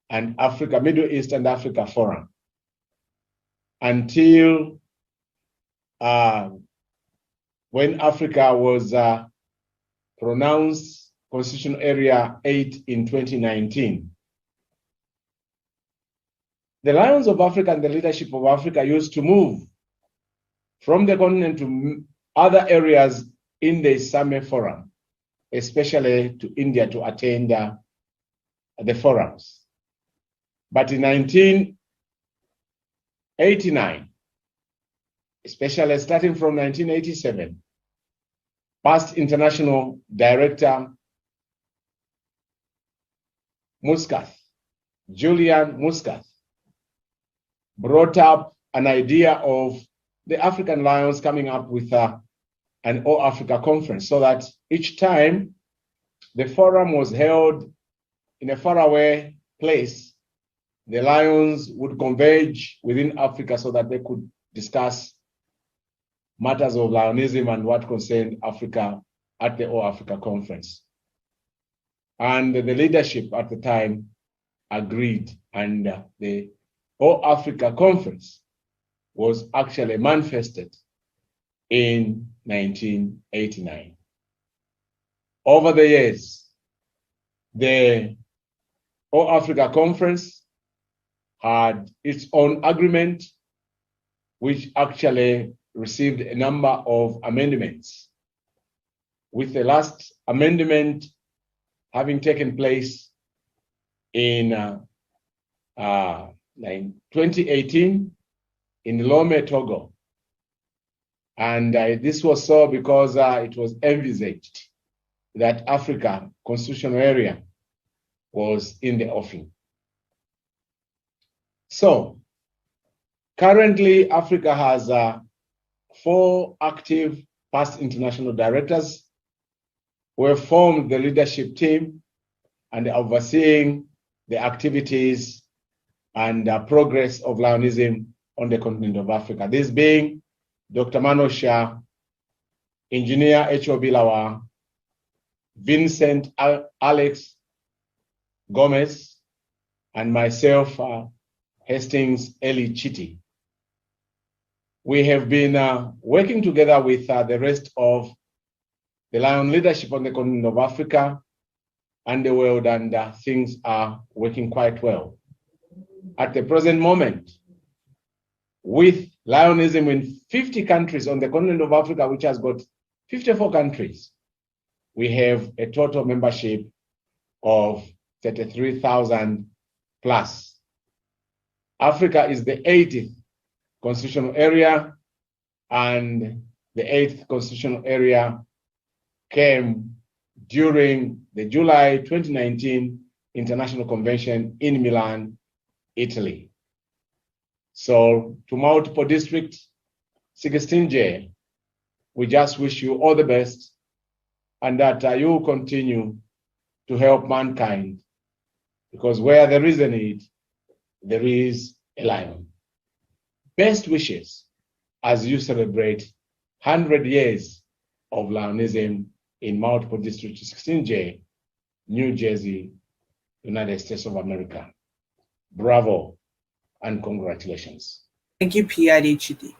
S: and Africa, Middle East and Africa Forum, until when Africa was pronounced Constitutional Area 8 in 2019. The Lions of Africa and the leadership of Africa used to move from the continent to other areas in the ISAME Forum, especially to India to attend the forums. But in 1989, especially starting from 1987, past international director Muscat, Julian Muscat, brought up an idea of the African Lions coming up with an All Africa conference, so that each time the forum was held in a faraway place, the Lions would converge within Africa so that they could discuss matters of Lionism and what concerned Africa at the All Africa conference. And the leadership at the time agreed, and the All Africa conference was actually manifested in 1989. Over the years, the All Africa conference had its own agreement, which actually received a number of amendments, with the last amendment having taken place in 2018 in Lome, Togo. And this was so because it was envisaged that Africa Constitutional Area was in the offing. So currently Africa has 4 active past international directors who have formed the leadership team and are overseeing the activities and progress of Lionism on the continent of Africa. This being Dr. Mano Shah, Engineer H.O.B. Lawa, Vincent Alex Gomez, and myself, Hastings Chiti. We have been working together with the rest of the Lion leadership on the continent of Africa and the world, and things are working quite well. At the present moment, with Lionism in 50 countries on the continent of Africa, which has got 54 countries, we have a total membership of 33,000 plus. Africa is the 80th constitutional area, and the 8th constitutional area came during the July 2019 International Convention in Milan, Italy. So to multiple districts, 16J we just wish you all the best and that you will continue to help mankind, because where there is a need, there is a lion. Best wishes as you celebrate 100 years of Lionism in multiple district 16J, New Jersey, United States of America. Bravo and congratulations.
J: Thank you, PID Chiti.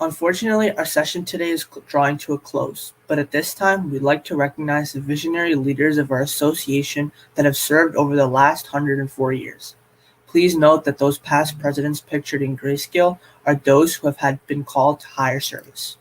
J: Unfortunately, our session today is drawing to a close, but at this time, we'd like to recognize the visionary leaders of our association that have served over the last 104 years. Please note that those past presidents pictured in grayscale are those who have been called to higher service.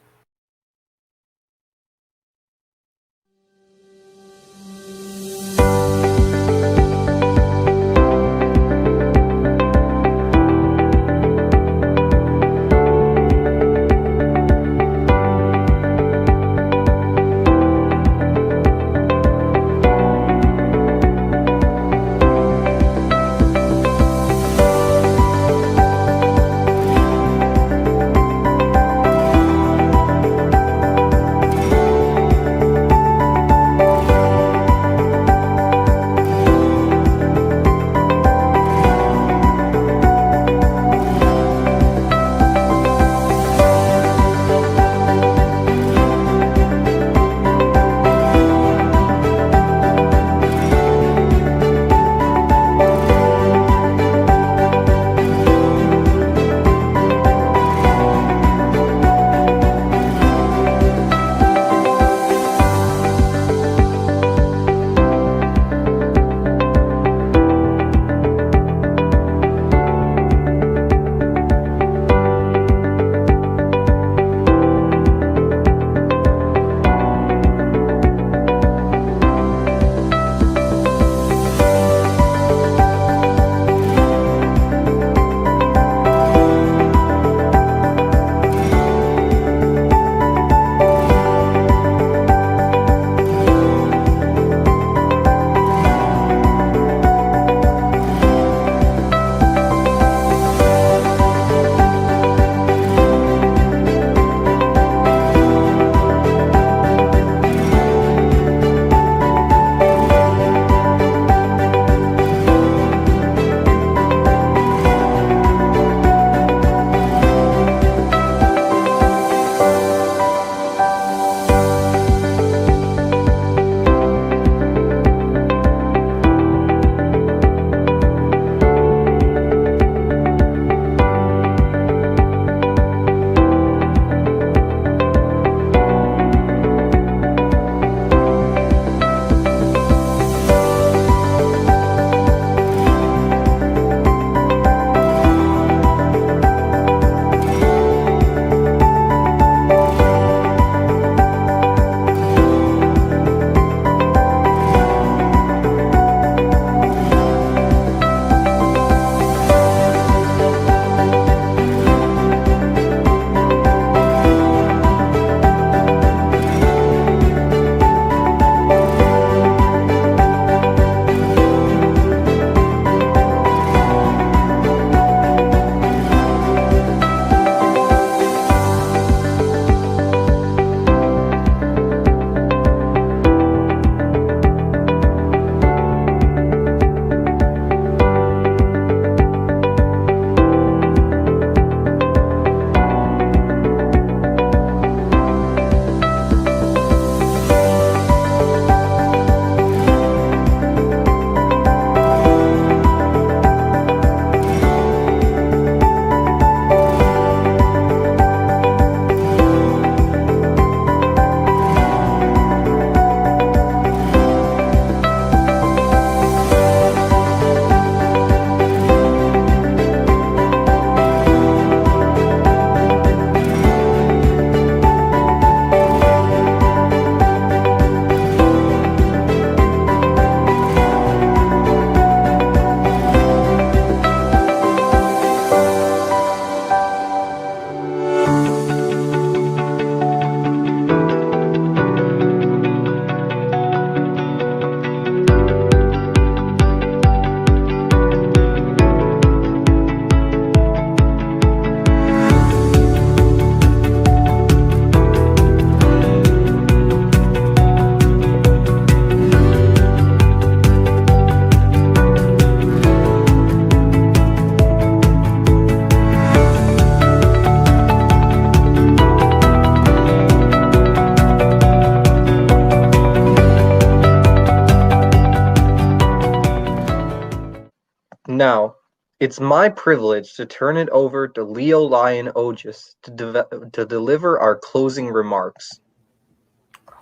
I: It's my privilege to turn it over to Leo Lyon Ogis to deliver our closing remarks.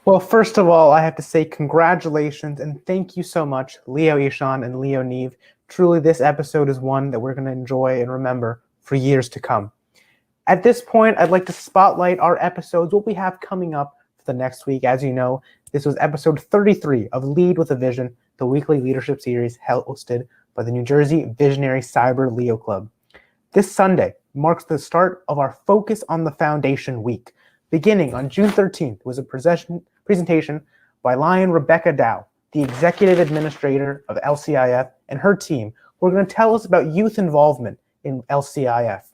K: Well, first of all, I have to say congratulations and thank you so much, Leo Ishan and Leo Neve. Truly, this episode is one that we're going to enjoy and remember for years to come. At this point, I'd like to spotlight our episodes, what we have coming up for the next week. As you know, this was episode 33 of Lead with a Vision, the weekly leadership series hosted by the New Jersey Visionary Cyber Leo Club. This Sunday marks the start of our Focus on the Foundation week. Beginning on June 13th was a presentation by Lion Rebecca Dow, the executive administrator of LCIF, and her team, who are going to tell us about youth involvement in LCIF.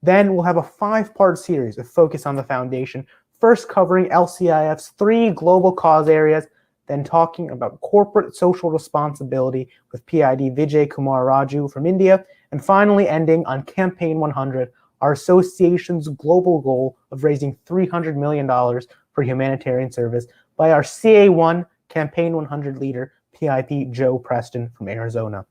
K: Then we'll have a 5-part series of Focus on the Foundation, first covering LCIF's 3 global cause areas, then talking about corporate social responsibility with PID Vijay Kumar Raju from India, and finally ending on Campaign 100, our association's global goal of raising $300 million for humanitarian service by our CA1 Campaign 100 leader, PIP Joe Preston from Arizona.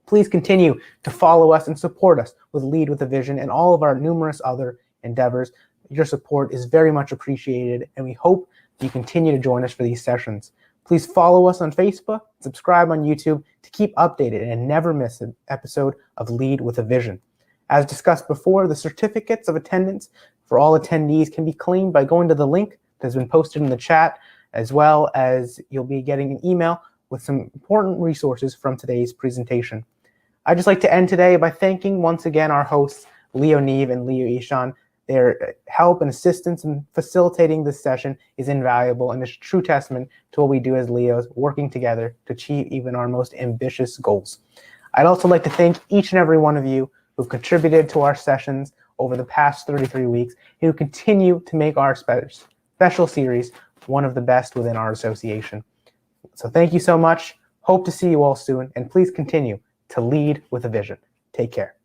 K: Please continue to follow us and support us with Lead with a Vision and all of our numerous other endeavors. Your support is very much appreciated, and we hope that you continue to join us for these sessions. Please follow us on Facebook, subscribe on YouTube to keep updated and never miss an episode of Lead with a Vision. As discussed before, the certificates of attendance for all attendees can be claimed by going to the link that has been posted in the chat, as well as you'll be getting an email with some important resources from today's presentation. I'd just like to end today by thanking once again our hosts, Leo Neve and Leo Ishan. Their help and assistance in facilitating this session is invaluable and is a true testament to what we do as Leos, working together to achieve even our most ambitious goals. I'd also like to thank each and every one of you who've contributed to our sessions over the past 33 weeks and who continue to make our special series one of the best within our association. So thank you so much. Hope to see you all soon, and please continue to lead with a vision. Take care.